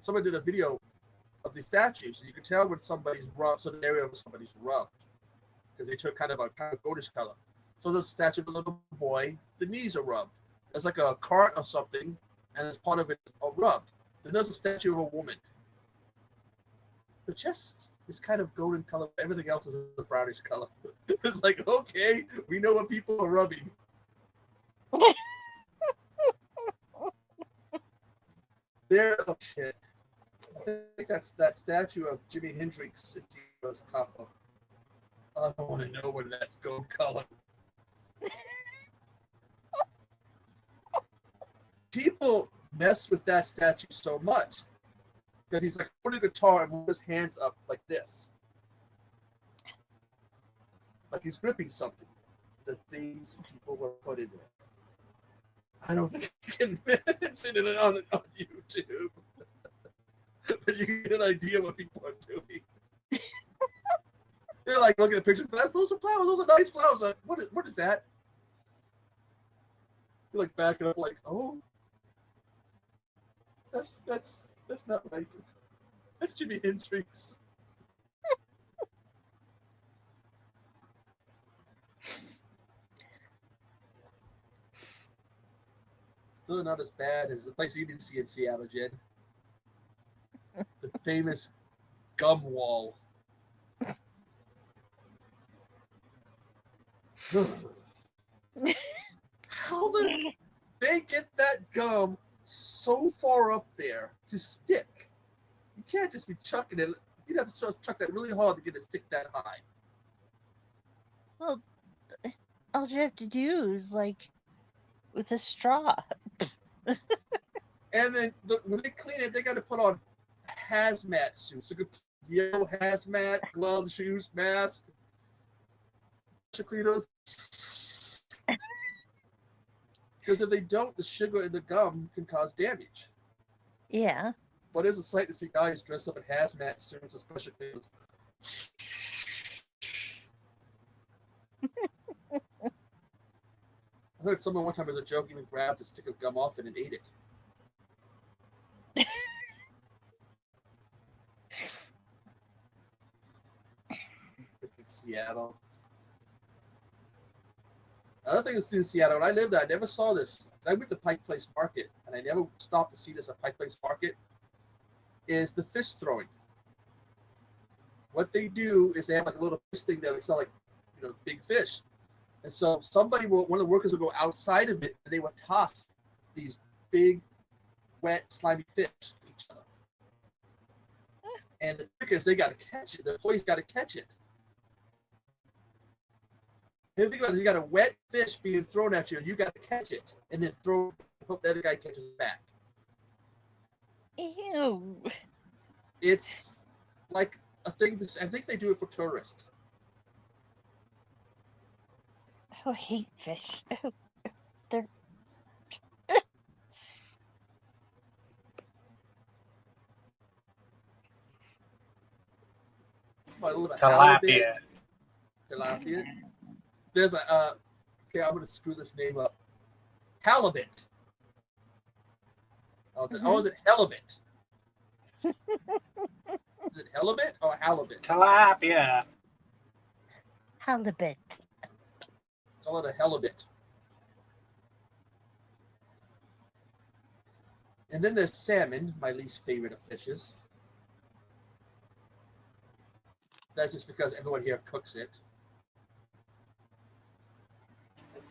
Someone did a video of the statues, and you can tell when somebody's rubbed, so the area of somebody's rubbed, because they took kind of goldish color. So the statue of a little boy, the knees are rubbed. There's like a cart or something, and as part of it is rubbed. Then there's a statue of a woman. The chest is kind of golden color, but everything else is a brownish color. It's like, okay, we know what people are rubbing. Oh shit. I think that's that statue of Jimi Hendrix. It was copper. I don't want to know whether that's gold color. People mess with that statue so much because he's like holding a guitar and with his hands up like this, like he's gripping something. The things people were put in there. I don't think you can mention it on YouTube, but you can get an idea what people are doing. They're like looking at pictures. Those are flowers. Those are nice flowers. Like, what is that? You're like backing up, like, oh, that's not right. That's Jimi Hendrix. Still not as bad as the place you didn't see in Seattle, Jen. The famous gum wall. How did they get that gum so far up there to stick? You can't just be chucking it. You'd have to chuck that really hard to get it to stick that high. Well, all you have to do is like with a straw. And then when they clean it, they got to put on hazmat suits. Yellow hazmat, gloves, shoes, mask. To clean those. Because if they don't, the sugar in the gum can cause damage. Yeah. But it's a sight to see guys dressed up in hazmat suits with special clothes. I heard someone one time as a joke even grabbed a stick of gum off it and ate it. In Seattle. Another thing that's in Seattle, when I lived there, I never saw this. I went to Pike Place Market, and I never stopped to see this at Pike Place Market, is the fish throwing. What they do is they have like a little fish thing that they sell, like, big fish. And so one of the workers will go outside of it, and they will toss these big, wet, slimy fish to each other. And the trick is they got to catch it. The employees got to catch it. And think about it, you got a wet fish being thrown at you, and you got to catch it, and then hope the other guy catches it back. Ew. It's like a thing. I think they do it for tourists. Oh, I hate fish. Oh, they're. Tilapia. Tilapia. There's a okay, I'm gonna screw this name up. Halibut. Was it halibut? Is it halibut or halibut? Tilapia. Halibut. Call it a halibut. And then there's salmon, my least favorite of fishes. That's just because everyone here cooks it.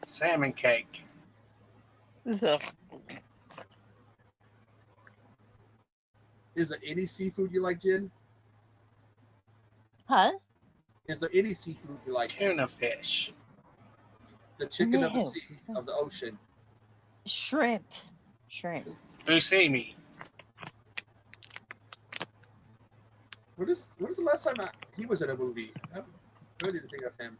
Salmon cake. Ugh. Is there any seafood you like, Jen? Huh? Is there any seafood you like? Tuna fish. The chicken of the No. sea, of the ocean. Shrimp. Buscemi. What is the last time he was in a movie? I haven't heard anything of him.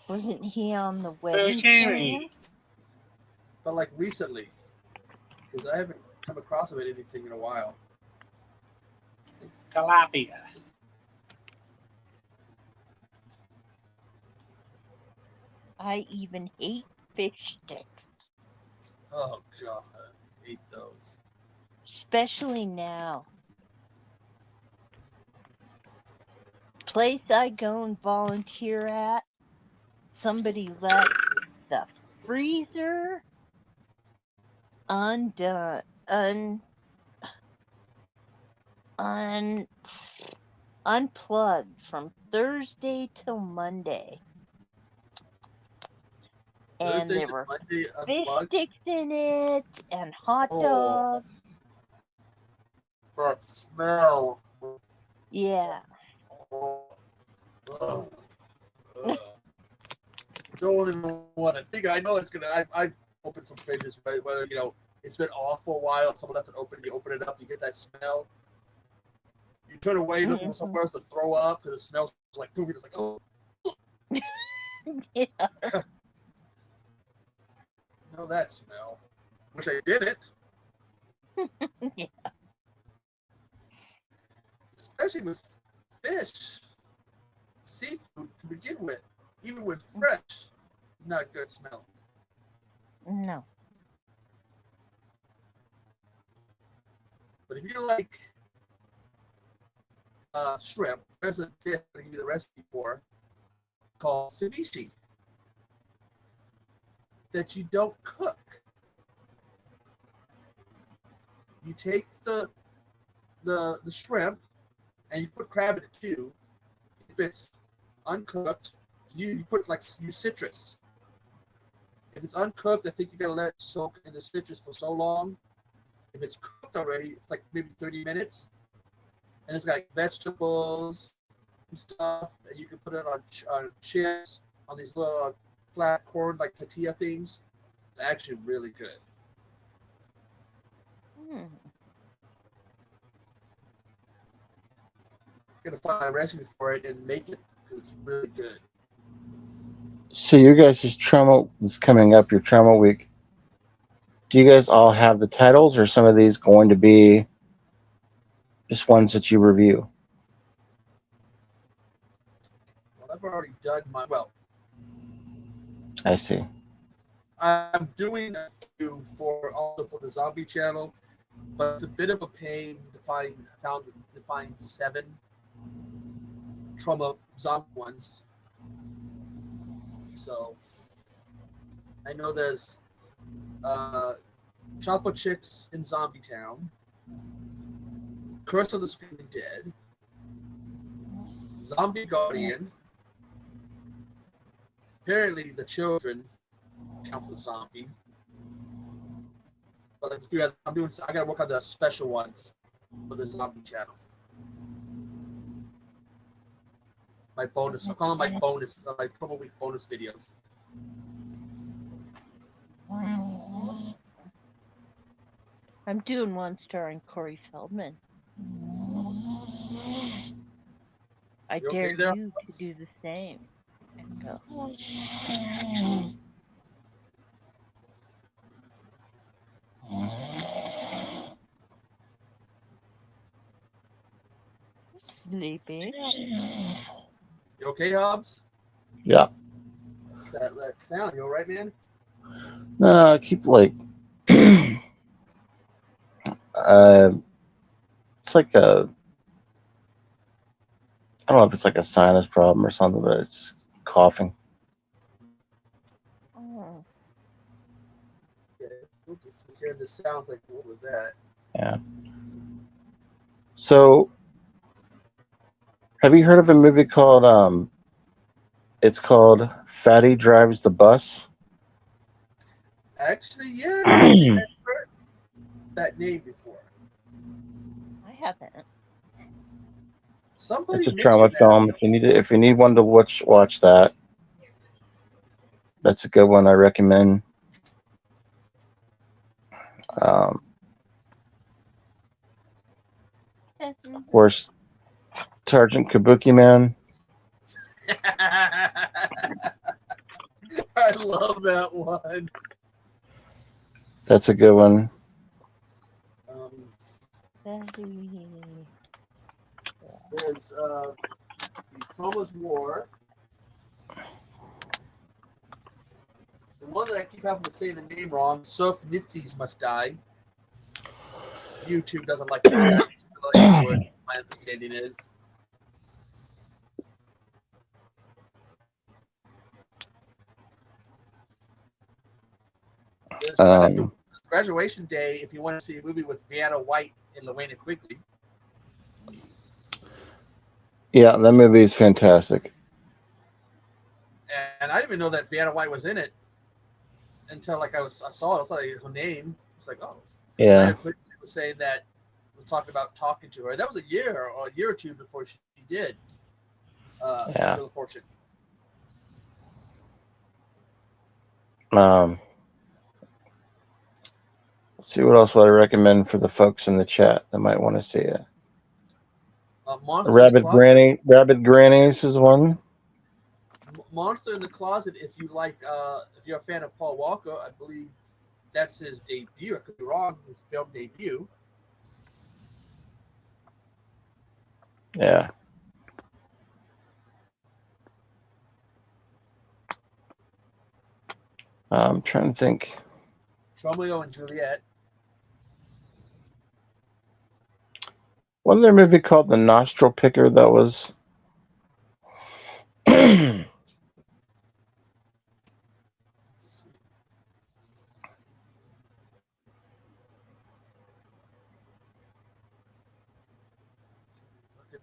Wasn't he on the wedding Buscemi. planner? But like recently, because I haven't come across him in anything in a while. Tilapia. I even hate fish sticks. Oh god, I hate those. Especially now. Place I go and volunteer at, somebody left the freezer undone, unplugged from Thursday till Monday. And Thursday there to were Monday fish unplugged. sticks in it and hot Oh. dogs. That smell. Yeah. Ugh. Don't even want to think. I know it's gonna. I've opened some fridges, whether it's been off for a while. Someone left it open. You open it up, you get that smell. You turn away, looking for somewhere else to throw up because it smells like poop. It's like, oh. Yeah. Know that smell. Wish I didn't. Yeah. Especially with fish, seafood to begin with, even when fresh, it's not a good smell. No. But if you like shrimp, there's a dish I give you the recipe for called ceviche that you don't cook. You take the shrimp and you put crab in it too. If it's uncooked, you put use citrus. If it's uncooked, I think you gotta let it soak in the citrus for so long. If it's cooked already, it's like maybe 30 minutes. And it's got vegetables and stuff. And you can put it on chips, on these little flat corn like tortilla things. It's actually really good. I'm gonna find a recipe for it and make it because it's really good. So you guys' Troma is coming up, your Troma week. Do you guys all have the titles, or some of these going to be just ones that you review? Well, I've already done my well. I see. I'm doing a few also for the zombie channel, but it's a bit of a pain to find 7 trauma zombie ones. So I know there's Chopo Chicks in Zombie Town, Curse of the Screaming Dead, Zombie Guardian. Apparently, the children count for zombie. But there's a few I gotta work on the special ones for the zombie channel. My bonus. I call them my bonus, my promo week bonus videos. I'm doing one starring Corey Feldman. I dare you to do the same. Echo. Sleepy. You okay, Hobbs? Yeah. That sound, you all right, man? No, I keep like it's like a I don't know if it's like a sinus problem or something, but it's coughing. Oh. Yeah, just hearing the sounds like, what was that? Yeah. So, have you heard of a movie called it's called Fatty Drives the Bus? Actually, yes, I think I've heard that name before. I haven't. It's Somebody a trauma mentioned that. film. If you need one to watch that. That's a good one. I recommend. Of course, Sergeant Kabuki Man. I love that one. That's a good one. There's Troma's War. The one that I keep having to say the name wrong, Surf Nitzies Must Die. YouTube doesn't like to do that. My understanding is. There's Graduation Day, if you want to see a movie with Vanna White and Lorena Quigley. Yeah, that movie is fantastic. And I didn't even know that Vanna White was in it until I saw it. I saw her name. I was like, oh. Yeah. Lorena Quigley was saying that, was talking about talking to her. That was a year or two before she did Yeah. Wheel of Fortune. Let's see what else would I recommend for the folks in the chat that might want to see it. Rabbit Grannies is one. Monster in the Closet. If you like, if you're a fan of Paul Walker, I believe that's his debut. I could be wrong. His film debut. Yeah. I'm trying to think. Romeo and Juliet. Wasn't there a movie called The Nostril Picker that was? Looking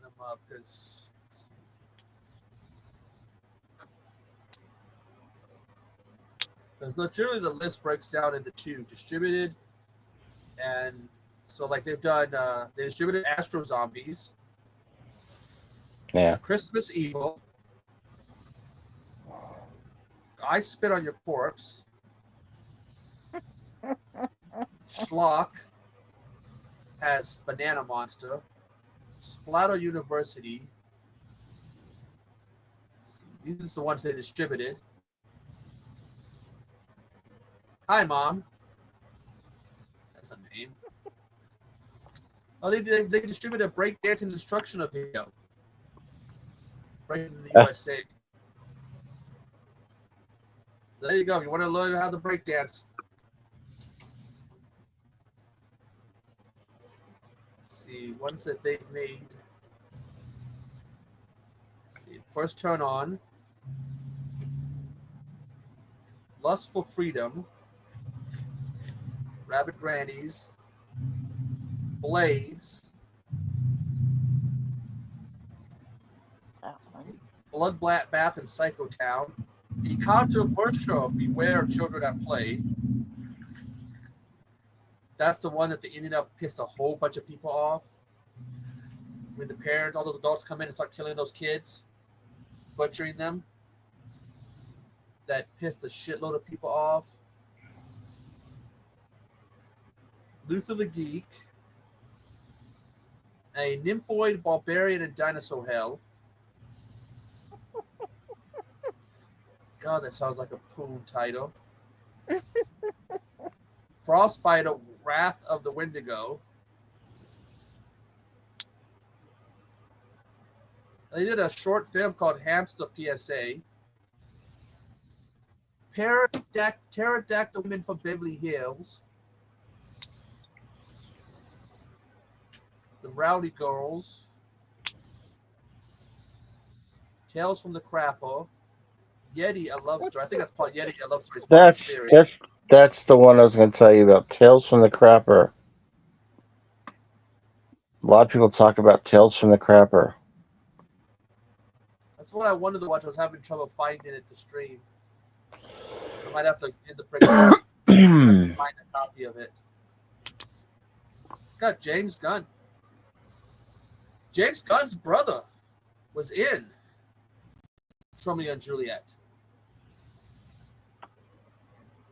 them up because generally the list breaks down into 2: distributed, and so like they've done they distributed Astro Zombies, Yeah. Christmas Evil, I Spit on Your Corpse, Schlock has Banana Monster, Splatter University. These are the ones they distributed. Hi, Mom. That's a name. Oh, they distributed a breakdancing instructional video. Breaking the USA. So there you go. If you want to learn how to break dance. Let's see, ones that they've made. Let's see, first turn on. Lust for Freedom. Rabbit Grannies. Blades. That one. Blood Bath in Psycho Town. The controversial Beware Children at Play. That's the one that they ended up pissed a whole bunch of people off. When the parents, all those adults come in and start killing those kids, butchering them. That pissed a shitload of people off. Luther the Geek. A Nymphoid, Barbarian, and Dinosaur Hell. God, that sounds like a poon title. Frostbite, Wrath of the Wendigo. They did a short film called Hamster PSA. Pterodactyl Women from Beverly Hills. The Rowdy Girls. Tales from the Crapper. Yeti, a love story. I think that's called Yeti, a love story. It's part of the That's series. that's that's the one I was going to tell you about. Tales from the Crapper. A lot of people talk about Tales from the Crapper. That's what I wanted to watch. I was having trouble finding it to stream. I might have to end the find a copy of it. It's got James Gunn. James Gunn's brother was in Romeo and Juliet.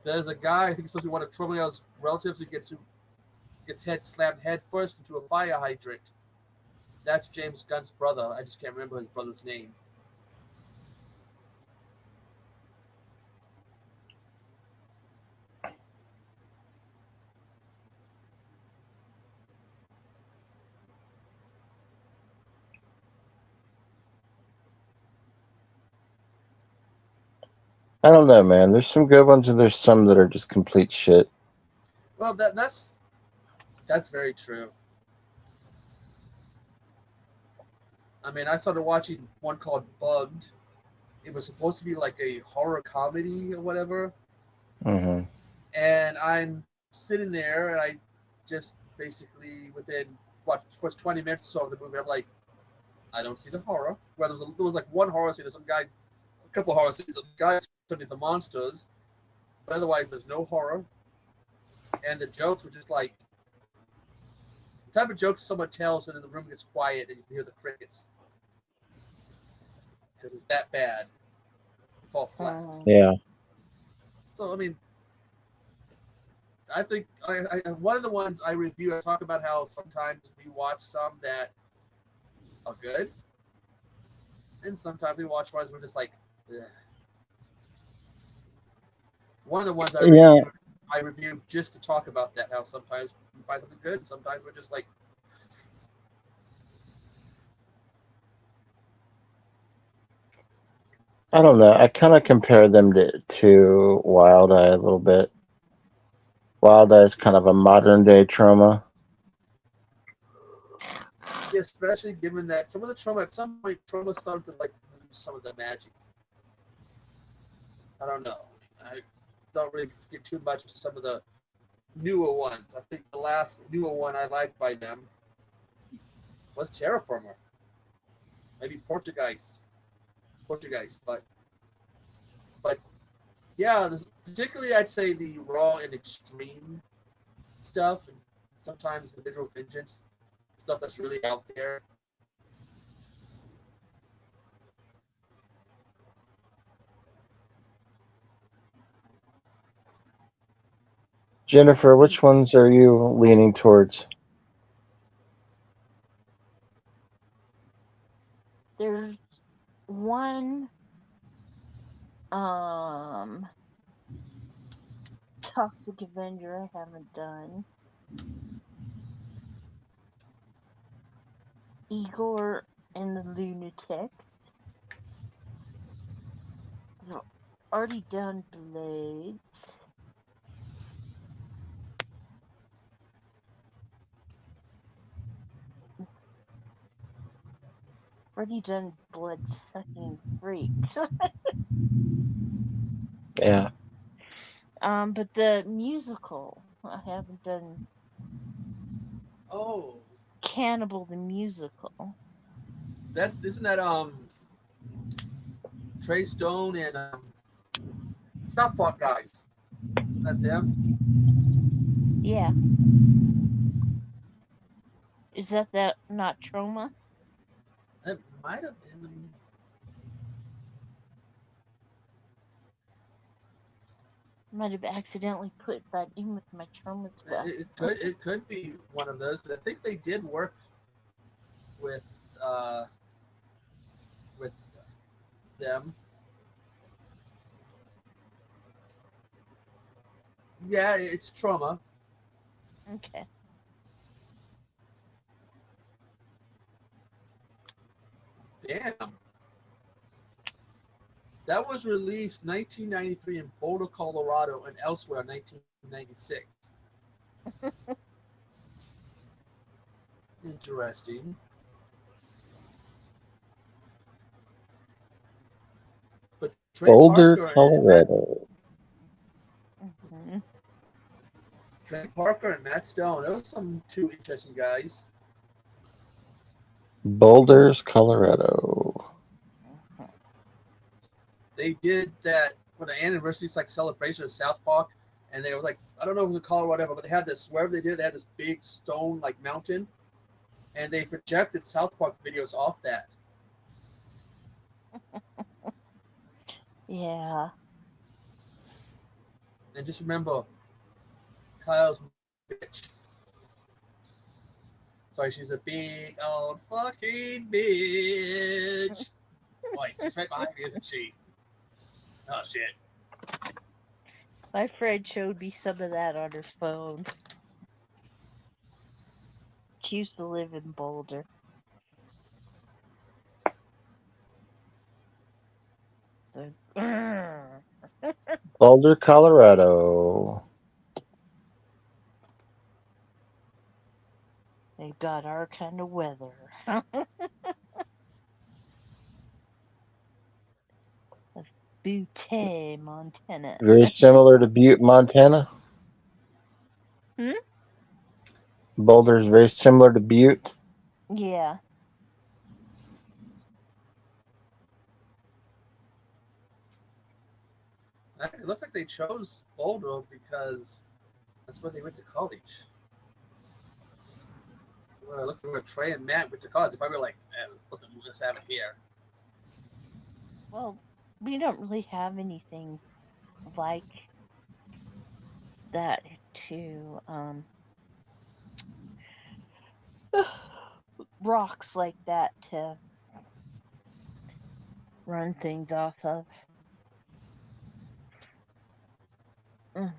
There's a guy, I think he's supposed to be one of Tromeo's relatives, who gets head slammed head first into a fire hydrant. That's James Gunn's brother. I just can't remember his brother's name. I don't know, man. There's some good ones and there's some that are just complete shit. Well, that's very true. I mean, I started watching one called Bugged. It was supposed to be like a horror comedy or whatever. Mm-hmm. And I'm sitting there, and I just basically within what's 20 minutes or so of the movie, I'm like, I don't see the horror. Well, there was like one horror scene, a couple of horror scenes of guys turning into monsters, but otherwise there's no horror. And the jokes were just like the type of jokes someone tells, and then the room gets quiet and you can hear the crickets because it's that bad. It fall flat. Yeah. So I mean, I think one of the ones I review, I talk about how sometimes we watch some that are good, and sometimes we watch ones we're just like, ugh. One of the ones I reviewed just to talk about that, how sometimes we find something good, and sometimes we're just like, I don't know. I kind of compare them to Wild Eye a little bit. Wild Eye is kind of a modern day trauma. especially given that some of the trauma at some point trauma started to like lose some of the magic. I don't know. I don't really get too much of some of the newer ones. I think the last newer one I liked by them was Terraformer. Maybe Portuguese, but yeah, particularly I'd say the raw and extreme stuff, and sometimes the visual vengeance stuff that's really out there. Jennifer, which ones are you leaning towards? There's one Toxic Avenger I haven't done. Igor and the Lunatics. already done blades. Already done blood sucking freaks. Yeah. But the musical, I haven't done Oh, Cannibal the musical. isn't that Trey Stone and South Park guys? That's them. Yeah, is that not Troma? It might have been. Might have accidentally put that in with my Troma stuff. It could be one of those. I think they did work with uh with them. Yeah, it's Trauma. Okay. Damn. That was released 1993 in Boulder, Colorado, and elsewhere in 1996. Interesting. But Trey Boulder, Parker and Colorado. Hmm. Matt Stone, those are some two interesting guys. Boulders, Colorado. They did that for the anniversary like celebration of South Park, and they were like, I don't know if it was a call or whatever, but they had this wherever they did, they had this big stone like mountain, and they projected South Park videos off that. Yeah. And just remember, Kyle's bitch. Sorry, she's a big old fucking bitch. Wait, she's right behind me, isn't she? Oh shit. My friend showed me some of that on her phone. She used to live in Boulder. So, Boulder, Colorado. they got our kind of weather. Butte, Montana. Very similar to Butte, Montana. Hmm? Boulder's very similar to Butte. Yeah. It looks like they chose Boulder because that's where they went to college. Well, it looks like where Trey and Matt went to college. They probably were like, let's have it here. Well, we don't really have anything like that to rocks like that to run things off of. Mm.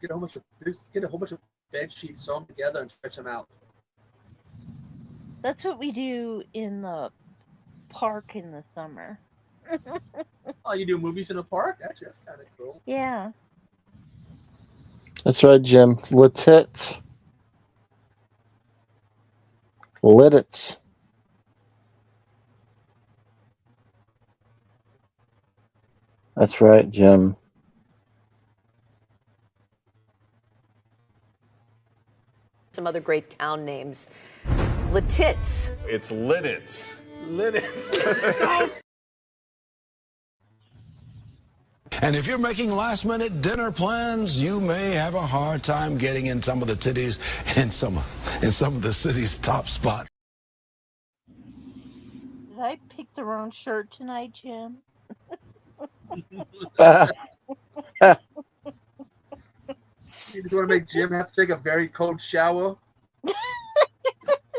Get a whole bunch of bed sheets, sew them together, and stretch them out. That's what we do in the park in the summer. Oh, you do movies in a park? Actually, that's kind of cool. Yeah. That's right, Jim. Litits. Liddits. That's right, Jim. Some other great town names. Lititz. It's Lidditz. Lidditz. And if you're making last-minute dinner plans, you may have a hard time getting in some of the titties in some of the city's top spots. Did I pick the wrong shirt tonight, Jim? You just want to make Jim have to take a very cold shower.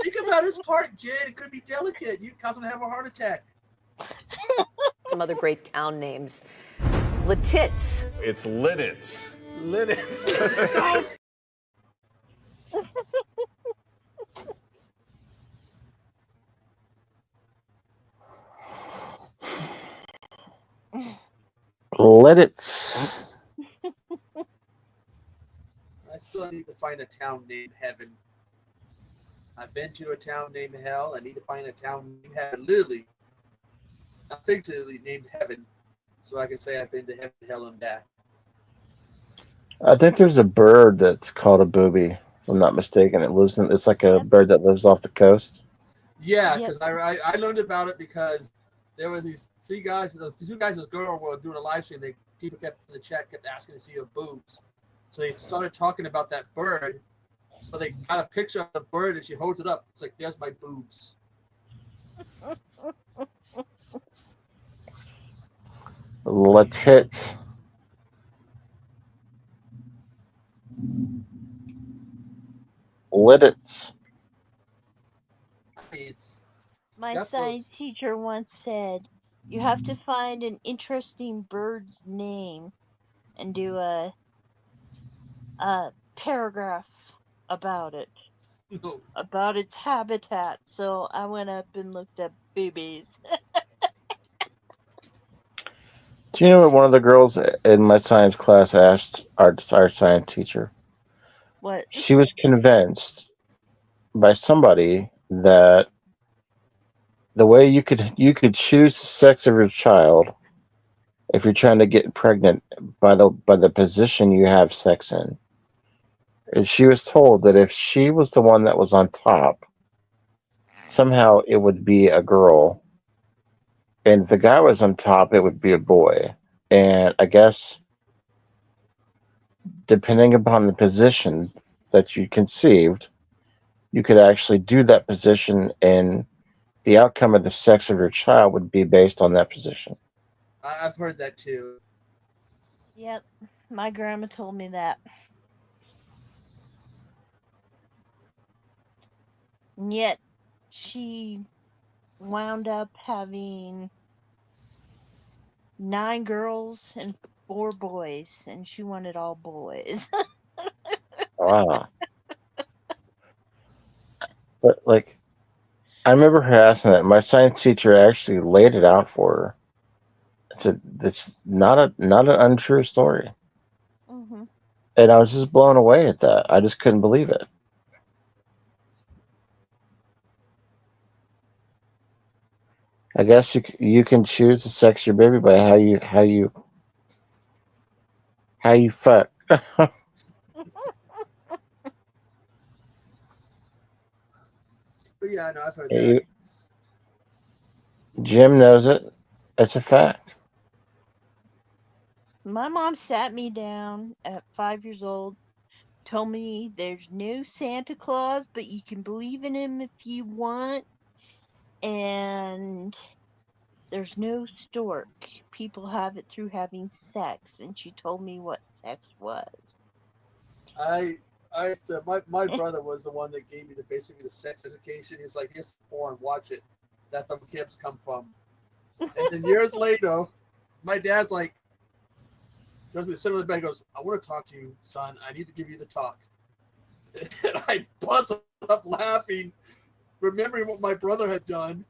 Think about his heart, Jed. It could be delicate. You cause him to have a heart attack. Some other great town names. Lititz. It's Lidditz. Lidditz. Lidditz. I still need to find a town named Heaven. I've been to a town named Hell. I need to find a town named Heaven. Literally, not figuratively named Heaven, so I can say I've been to Heaven, Hell, and back. I think there's a bird that's called a booby. If I'm not mistaken, it's like a bird that lives off the coast. Yeah, Yep. because I learned about it because there were these two guys, and this girl were doing a live stream. People kept in the chat kept asking to see her boobs, so they started talking about that bird. So they got a picture of the bird and she holds it up. It's like, there's my boobs. Lidditz. Lidditz. My science teacher once said, you have to find an interesting bird's name and do a paragraph about it, about its habitat. So I went up and looked up boobies. Do you know what one of the girls in my science class asked our science teacher? What? She was convinced by somebody that the way you could choose the sex of your child if you're trying to get pregnant by the position you have sex in. And she was told that if she was the one that was on top, somehow it would be a girl, and if the guy was on top, it would be a boy. And I guess depending upon the position that you conceived, you could actually do that position, and the outcome of the sex of your child would be based on that position. I've heard that too. Yep, my grandma told me that. And yet, she wound up having 9 girls and 4 boys, and she wanted all boys. Wow. But like, I remember her asking that. My science teacher actually laid it out for her. It's not an untrue story. Mm-hmm. And I was just blown away at that. I just couldn't believe it. I guess you can choose the sex of your baby by how you fuck. But yeah, no, I've heard that. Jim knows it. It's a fact. My mom sat me down at 5 years old, told me there's no Santa Claus, but you can believe in him if you want, and there's no stork. People have it through having sex, and she told me what sex was. I said my brother was the one that gave me basically the sex education. He's like, here's porn, watch it. That's where kids come from. And then years later, my dad's like, goes to the center of the bed, goes, I want to talk to you, son. I need to give you the talk. And I bust up laughing, remembering what my brother had done.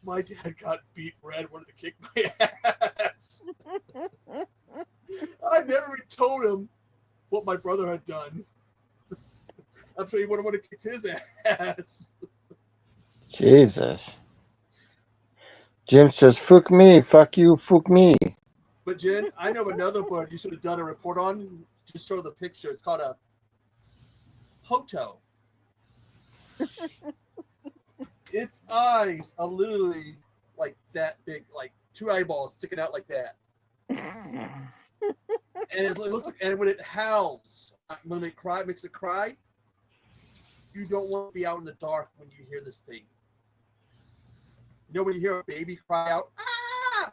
My dad got beat red, wanted to kick my ass. I never told him what my brother had done. I'm sure he would have wanted to kick his ass. Jesus. Jim says, "Fuck me, fuck you, fuck me." But Jen, I know another bird you should have done a report on. Just show the picture. It's called a hoto. Its eyes are literally like that big, like 2 eyeballs sticking out like that. And it looks like, and when it howls, when it cry, makes it cry, you don't want to be out in the dark when you hear this thing. You know when you hear a baby cry out, ah!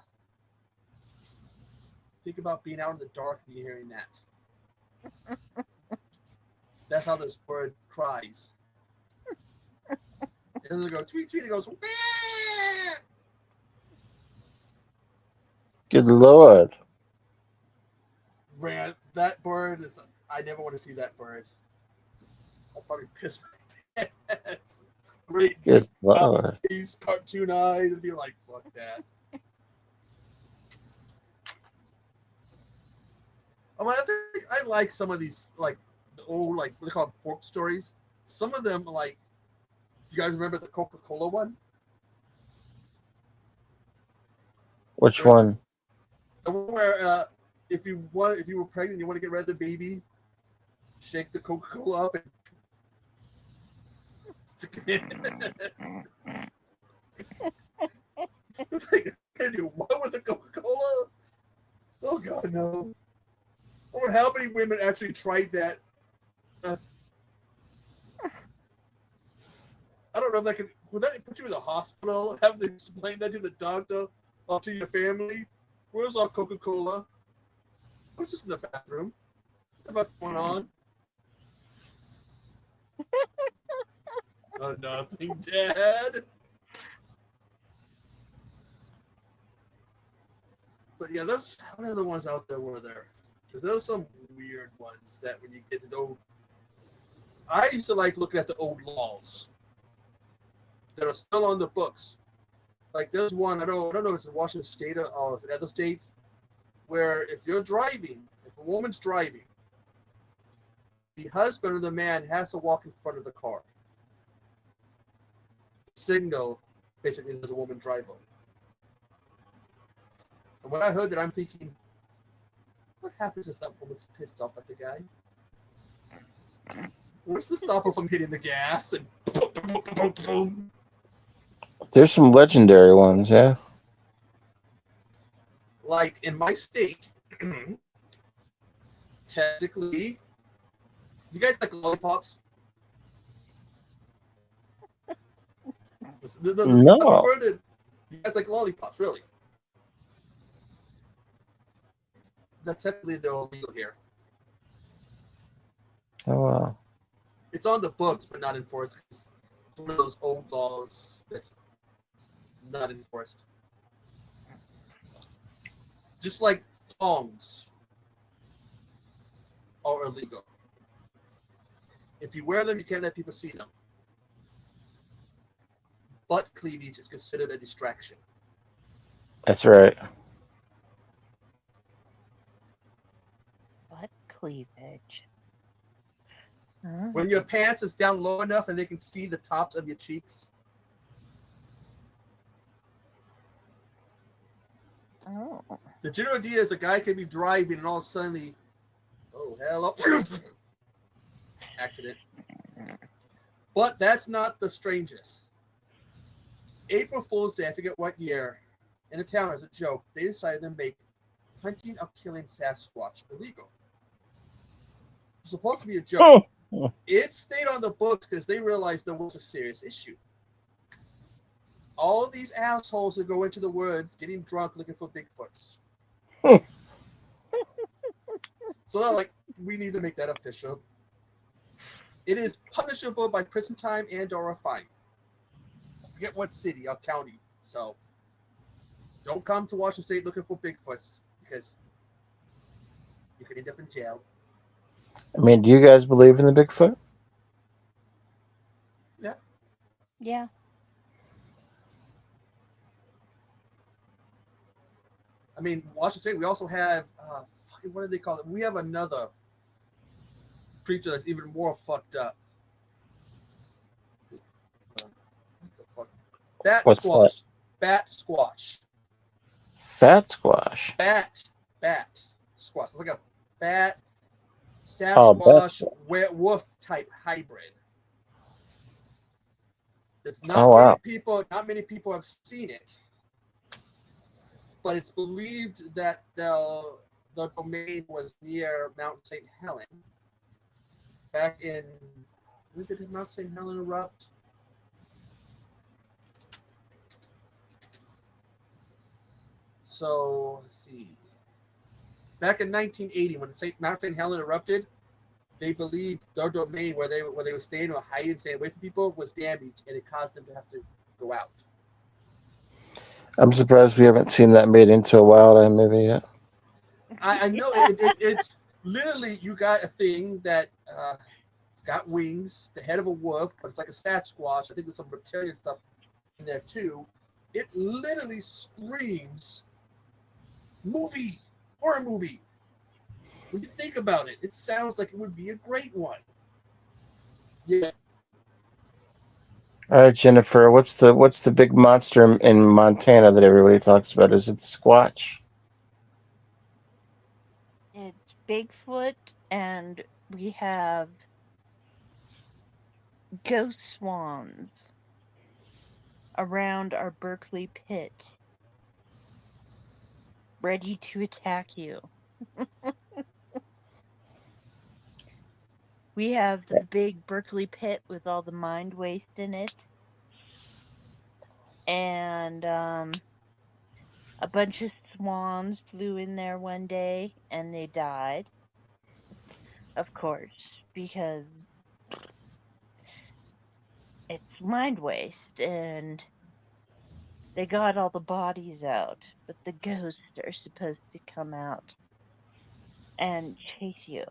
Think about being out in the dark and you're hearing that. That's how this bird cries. It doesn't go tweet tweet. It goes. Wah! Good Lord. Man, that bird is. I never want to see that bird. I'll probably piss my pants. Great. Good Lord. These cartoon eyes and be like, fuck that. I think I like some of these like the old like what they call them, folk stories. Some of them like you guys remember the Coca-Cola one? Which one? The one where if you were pregnant and you want to get rid of the baby, shake the Coca-Cola up and stick it in. It's like, can you what with the Coca-Cola? Oh God, no. I wonder how many women actually tried that. I don't know if that could. Would that put you in the hospital? Have to explain that to the doctor or to your family? Where's our Coca-Cola? I was just in the bathroom. What's going on? Oh, nothing, Dad. But yeah, those what other ones out there were there? Because there's some weird ones that when you get to know. I used to like looking at the old laws that are still on the books. Like there's one I don't know if it's in Washington State or if it's in other states where if you're driving, if a woman's driving, the husband or the man has to walk in front of the car. Signal basically there's a woman driver. And when I heard that, I'm thinking, what happens if that woman's pissed off at the guy? What's to stop her from hitting the gas and boom, boom, boom, boom, boom? There's some legendary ones, yeah. Like in my state, technically, you guys like lollipops? No. You guys like lollipops, really? That's technically they're illegal here. Oh wow. It's on the books, but not enforced. It's one of those old laws that's not enforced. Just like thongs are illegal. If you wear them, you can't let people see them. Butt cleavage is considered a distraction. That's right. Butt cleavage. When your pants is down low enough and they can see the tops of your cheeks. Oh. The general idea is a guy can be driving and all of a sudden oh hell accident. But that's not the strangest. April Fool's Day, I forget what year, in a town as a joke, they decided to make hunting or killing Sasquatch illegal. It's supposed to be a joke. Oh. It stayed on the books because they realized there was a serious issue. All of these assholes that go into the woods getting drunk looking for Bigfoots. So they're like, we need to make that official. It is punishable by prison time and or a fine. I forget what city or county. So don't come to Washington State looking for Bigfoots because you could end up in jail. I mean, do you guys believe in the Bigfoot? Yeah. Yeah. I mean, Washington State, we also have, what do they call it? We have another creature that's even more fucked up. What the fuck? What's that? Bat squash. Fat squash. Bat squash. It's like a bat, Sasquatch, werewolf type hybrid. There's wow. not many people have seen it. But it's believed that the domain was near Mount St. Helen. Back in, when did Mount St. Helen erupt? So let's see. Back in 1980, when Mount St. Helen erupted, they believed their domain where they were staying or hiding, staying away from people, was damaged, and it caused them to have to go out. I'm surprised we haven't seen that made into a wild movie yet. I know it literally, you got a thing that it's got wings, the head of a wolf, but it's like a Sasquatch. I think there's some reptilian stuff in there too. It literally screams horror movie. When you think about it, it sounds like it would be a great one. Yeah. All right, Jennifer. What's the big monster in Montana that everybody talks about? Is it Squatch? It's Bigfoot, and we have ghost swans around our Berkeley pit, ready to attack you. We have the big Berkeley pit with all the mind waste in it, and a bunch of swans flew in there one day and they died, of course, because it's mind waste, and they got all the bodies out, but the ghosts are supposed to come out and chase you.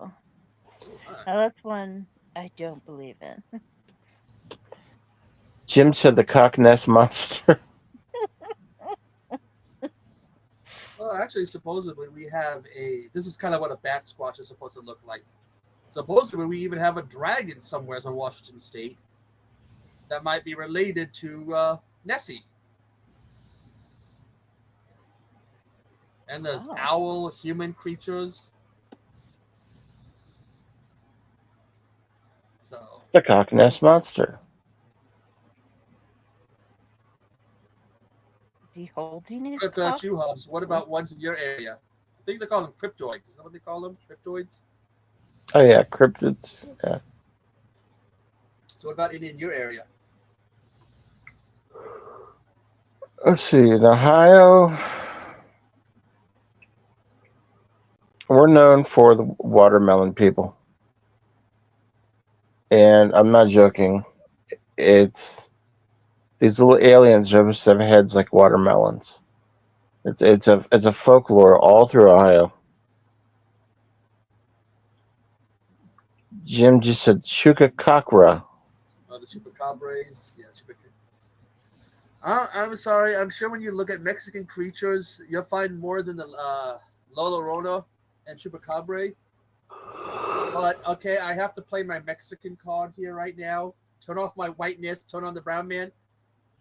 Now that's one I don't believe in. Jim said the cock nest monster. Well, actually, supposedly we have a. This is kind of what a bat squatch is supposed to look like. Supposedly, we even have a dragon somewhere in Washington State that might be related to Nessie. And there's Oh. owl human creatures. So The cock nest monster. Is he holding his what cock? about you, Hubs? What about ones in your area? I think they call them cryptoids. Is that what they call them? Cryptoids? Oh yeah, cryptids. Yeah. So what about in your area? Let's see. In Ohio, we're known for the watermelon people, and I'm not joking. It's these little aliens just have heads like watermelons. It's a folklore all through Ohio. Jim just said chupacabra. The chupacabras. Yeah, chupacabras. I'm sorry. I'm sure when you look at Mexican creatures, you'll find more than the La Llorona and chupacabra. But okay, I have to play my Mexican card here right now. Turn off my whiteness. Turn on the brown man.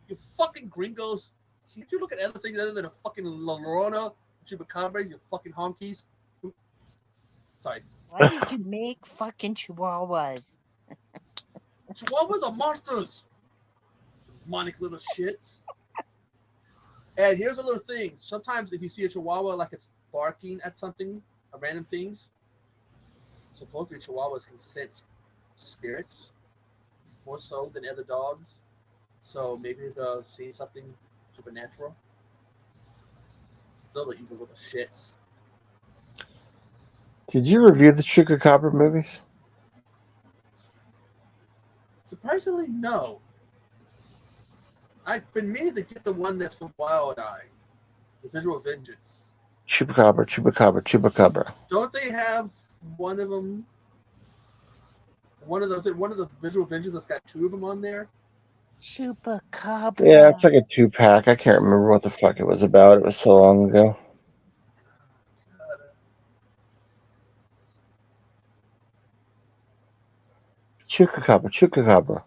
You fucking gringos. Can't you look at other things other than a fucking La Llorona, chupacabras? You fucking honkies. Sorry. Why did you make fucking chihuahuas? Chihuahuas are monsters. Demonic little shits. And here's a little thing. Sometimes if you see a chihuahua like it's barking at something, random things, supposedly chihuahuas can sense spirits more so than other dogs. So maybe they'll see something supernatural. Still the evil little shits. Did you review the chupacabra movies? Surprisingly, no. I've been meaning to get the one that's from Wild Eye, the Visual Vengeance. Chupacabra, chupacabra, chupacabra. Don't they have one of them? One of the Visual Vengeance that's got two of them on there. Chupacabra. Yeah, it's like a 2-pack. I can't remember what the fuck it was about. It was so long ago. Chupacabra, chupacabra.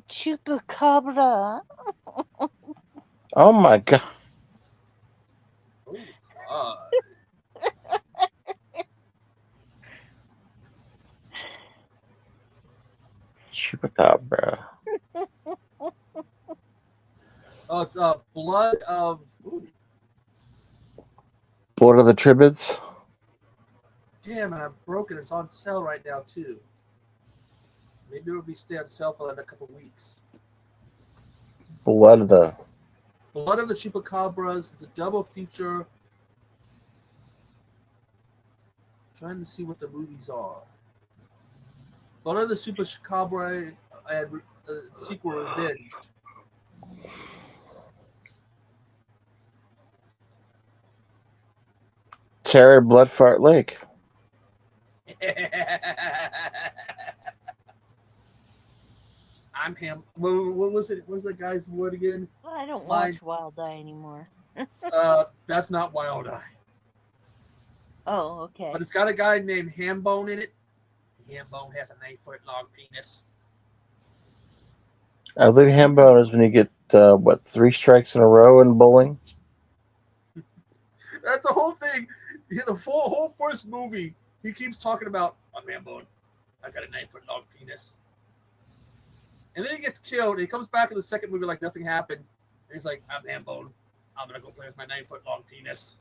Chupacabra. Oh my god. Oh God. Chupacabra. Oh, it's blood of. Ooh, Blood of the Tribbids. damn it! I'm broken. It's on sale right now too. Maybe it'll be stay on sale for like a couple weeks. Blood of the. Blood of the Chupacabras. It's a double feature. Trying to see what the movies are. Blood of the Chupacabra and sequel Revenge. Terror Bloodfart Lake. I'm him. What was it? What was that guy's word again? Well, I don't watch Wild Eye anymore. That's not Wild Eye. Oh, okay. But it's got a guy named Hambone in it. Hambone has a 9-foot-long penis. I believe hambone is when you get 3 strikes in a row in bowling. That's the whole thing. The whole first movie, he keeps talking about, I'm Hambone. I got a 9-foot-long penis. And then he gets killed, and he comes back in the second movie like nothing happened. And he's like, I'm Hambone. I'm going to go play with my 9-foot-long penis.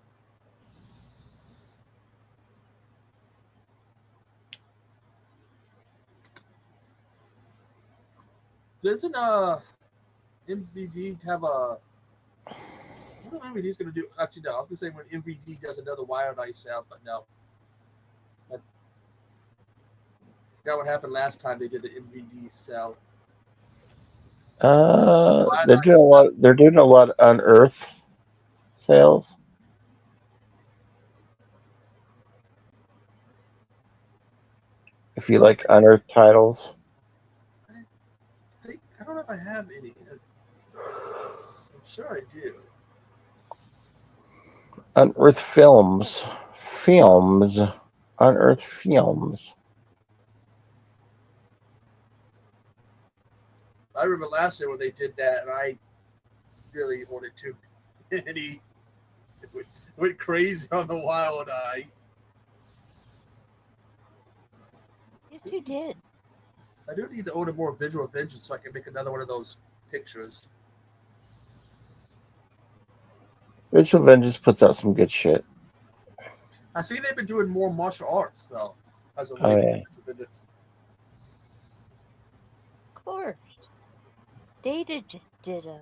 Doesn't MVD have a... What are MVD's going to do? Actually, no. I was going to say when MVD does another Wild Ice out, but no. I forgot what happened last time they did the MVD cell. They're doing a lot. They're doing a lot of Unearth sales. If you like Unearth titles, I don't know if I have any. I'm sure I do. Unearth films, Unearth films. I remember last year when they did that, and I really wanted to. And he went crazy on the Wild Eye. Yes, you did. I do need to order more Visual Vengeance so I can make another one of those pictures. Visual Vengeance puts out some good shit. I see they've been doing more martial arts, though, as of Oh, late. yeah. Visual Vengeance. Of course. Data did a.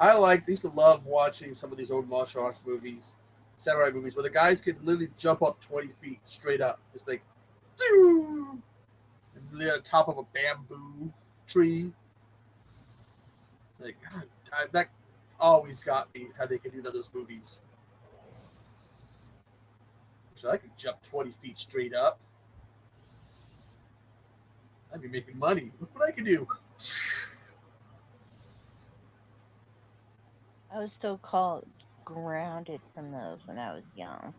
I used to love watching some of these old martial arts movies, samurai movies, where the guys could literally jump up 20 feet straight up. Just like, and they're on top of a bamboo tree. It's like, God, that always got me, how they could do those movies. So I could jump 20 feet straight up. I'd be making money. Look what I can do. I was so called grounded from those when I was young.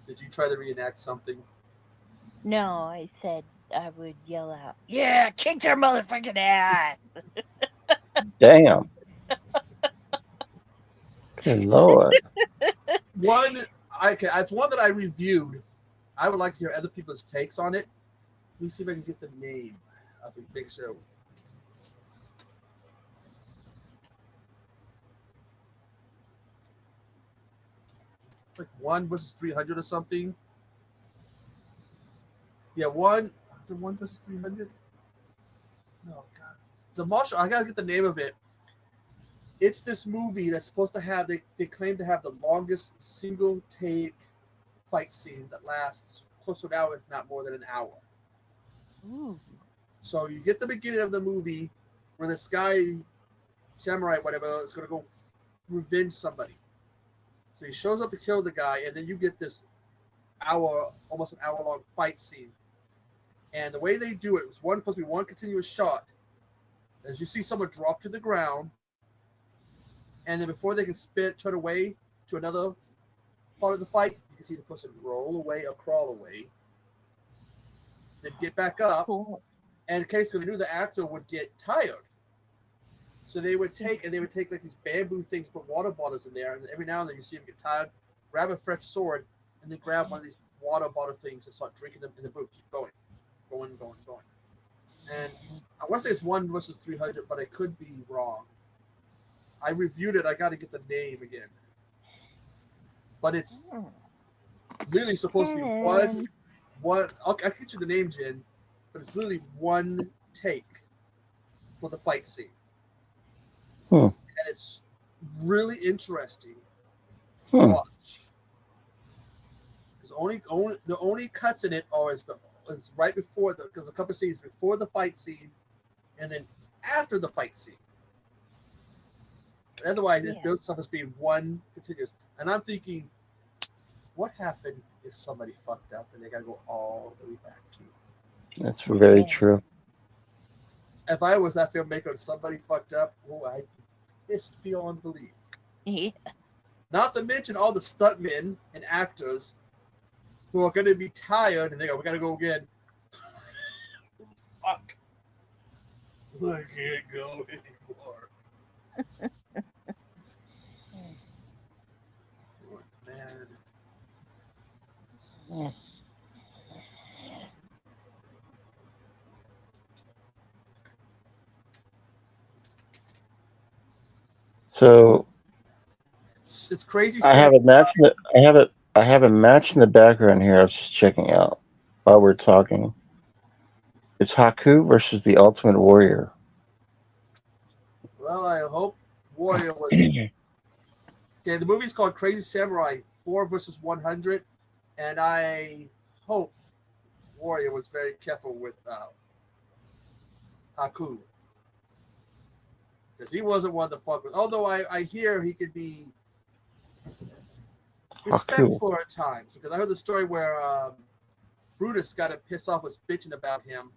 Did you try to reenact something? No, I said I would yell out, "Yeah, kick their motherfucking ass!" Damn. Good Lord. It's one that I reviewed. I would like to hear other people's takes on it. Let me see if I can get the name of the big show. It's like 1 versus 300 or something. Yeah, is it 1 versus 300? No, God. It's a martial. I gotta get the name of it. It's this movie that's supposed to have, they claim to have the longest single take fight scene that lasts close to an hour, if not more than an hour. Ooh. So you get the beginning of the movie where this guy, samurai, whatever, is going to go revenge somebody. So he shows up to kill the guy, and then you get this almost an hour long fight scene. And the way they do it was supposed to be one continuous shot. As you see someone drop to the ground, and then before they can turn away to another part of the fight, you can see the person roll away or crawl away, then get back up. Cool. And in case they knew the actor would get tired, so they would take like these bamboo things, put water bottles in there, and every now and then you see them get tired, grab a fresh sword, and then grab one of these water bottle things and start drinking them in the boot. Keep going. And I want to say it's 1 versus 300, but I could be wrong. I reviewed it. I got to get the name again. But it's literally supposed to be one. I'll get you the name, Jen. But it's literally one take for the fight scene. And it's really interesting to watch. Because the only cuts in it is right before because a couple of scenes before the fight scene, and then after the fight scene. But otherwise, it builds stuff as being one continuous. And I'm thinking, what happened if somebody fucked up and they got to go all the way back to? That's very true. If I was that filmmaker and somebody fucked up, I'd be pissed beyond belief. Yeah. Not to mention all the stuntmen and actors who are going to be tired and they go, we got to go again. Fuck. I can't go anymore. Man. So it's crazy. I have a match. I have a match in the background here. I was just checking out while we're talking. It's Haku versus the Ultimate Warrior. Well, I hope Warrior was. Okay, the movie's called Crazy Samurai 4 versus 100, and I hope Warrior was very careful with Haku. Because he wasn't one to fuck with. Although I hear he could be respectful at times. Because I heard the story where Brutus got him pissed off, was bitching about him.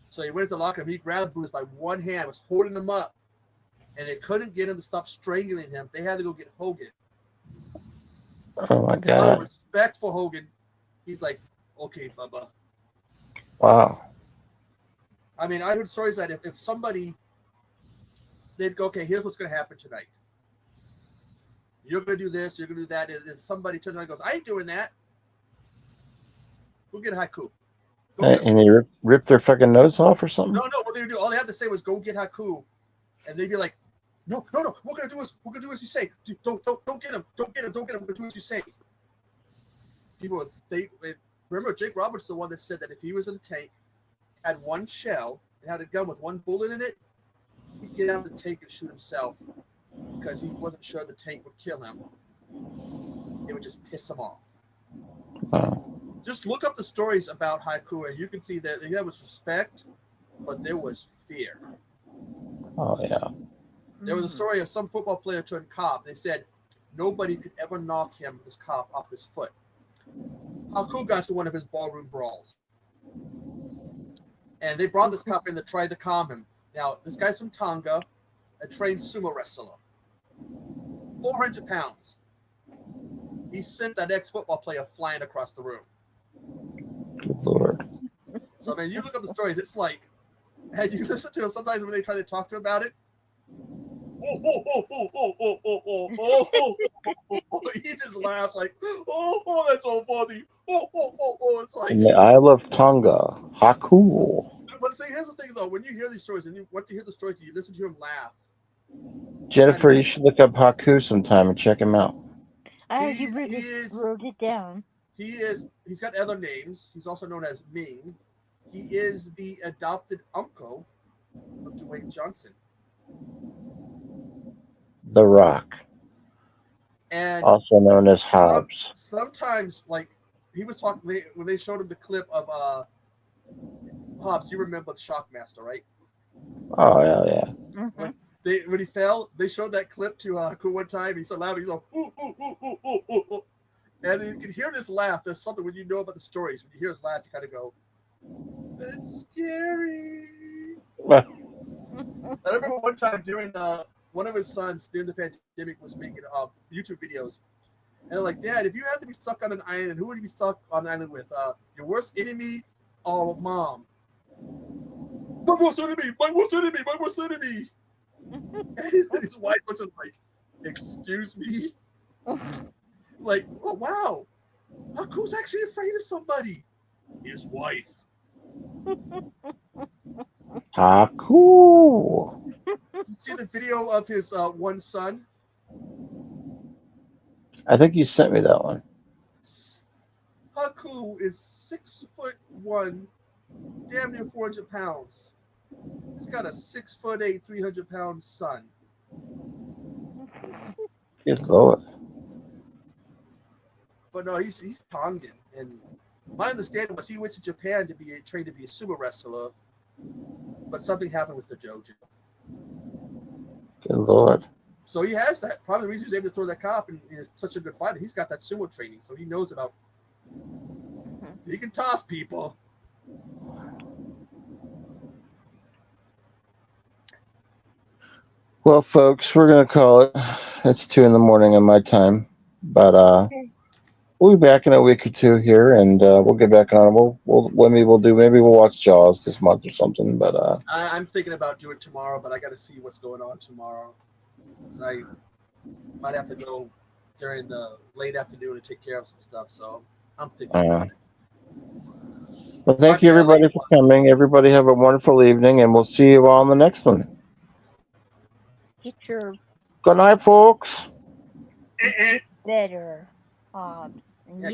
So he went to the locker room. He grabbed Brutus by one hand, was holding him up. And they couldn't get him to stop strangling him. They had to go get Hogan. Oh, my God. Out of respect for Hogan, he's like, okay, Bubba. Wow. I mean, I heard stories that if somebody, they'd go, okay, here's what's going to happen tonight. You're going to do this, you're going to do that. And if somebody turns around and goes, I ain't doing that. Go get Haku. And they rip their fucking nose off or something? No, what they would do, all they had to say was, go get Haku. And they'd be like, no, we're going to do as you say. Don't get him. We're going to do as you say. People, remember Jake Roberts, the one that said that if he was in a tank, had one shell, and had a gun with one bullet in it, he'd get out of the tank and shoot himself because he wasn't sure the tank would kill him. It would just piss him off. Just look up the stories about Haku, and you can see that there was respect, but there was fear. Oh, yeah. There was a story of some football player turned cop. They said nobody could ever knock him, this cop, off his foot. Haku got to one of his ballroom brawls. And they brought this cop in to try to calm him. Now, this guy's from Tonga, a trained sumo wrestler. 400 pounds. He sent that ex-football player flying across the room. Good Lord. So, I mean, you look up the stories, it's like, and you listen to him sometimes when they try to talk to him about it. He just laughs like, that's so funny. It's like, In the Isle of Tonga, Haku. But here's the thing, though. When you hear these stories, and once you hear the stories, you listen to him laugh. Jennifer, you should look up Haku sometime and check him out. You wrote it down. He's got other names. He's also known as Ming. He is the adopted uncle of Dwayne Johnson. The Rock. And also known as Hobbs. Sometimes, like, he was talking, when they showed him the clip of Hobbs, you remember the Shockmaster, right? Oh, yeah. Mm-hmm. When he fell, they showed that clip to Haku one time. He started laughing. He's like, ooh, ooh, ooh, ooh, ooh, ooh, ooh. And you can hear this laugh. There's something when you know about the stories. When you hear his laugh, you kind of go, that's scary. I remember one time during one of his sons during the pandemic was making YouTube videos. And they're like, Dad, if you had to be stuck on an island, who would you be stuck on an island with? Your worst enemy or Mom? My worst enemy. And his wife was like, excuse me? Like, oh, wow. Haku's actually afraid of somebody. His wife. Haku. You see the video of his one son? I think you sent me that one. Haku is 6'1", damn near 400 pounds. He's got a 6'8", 300-pound son. Good Lord. But no, he's Tongan, and my understanding was he went to Japan to be trained to be a sumo wrestler, but something happened with the dojo. Good Lord. So he has that. Probably the reason he was able to throw that cop and is such a good fighter. He's got that sumo training, so he knows about. He can toss people. Well, folks, we're going to call it. It's 2 in the morning in my time, but Okay. we'll be back in a week or two here, and we'll get back on. Maybe we'll watch Jaws this month or something. But I'm thinking about doing it tomorrow, but I got to see what's going on tomorrow. I might have to go during the late afternoon to take care of some stuff, so I'm thinking about it. well, thank you everybody for coming. Everybody have a wonderful evening, and we'll see you all on the next one. Get your Good night, folks. get better, Hobbs.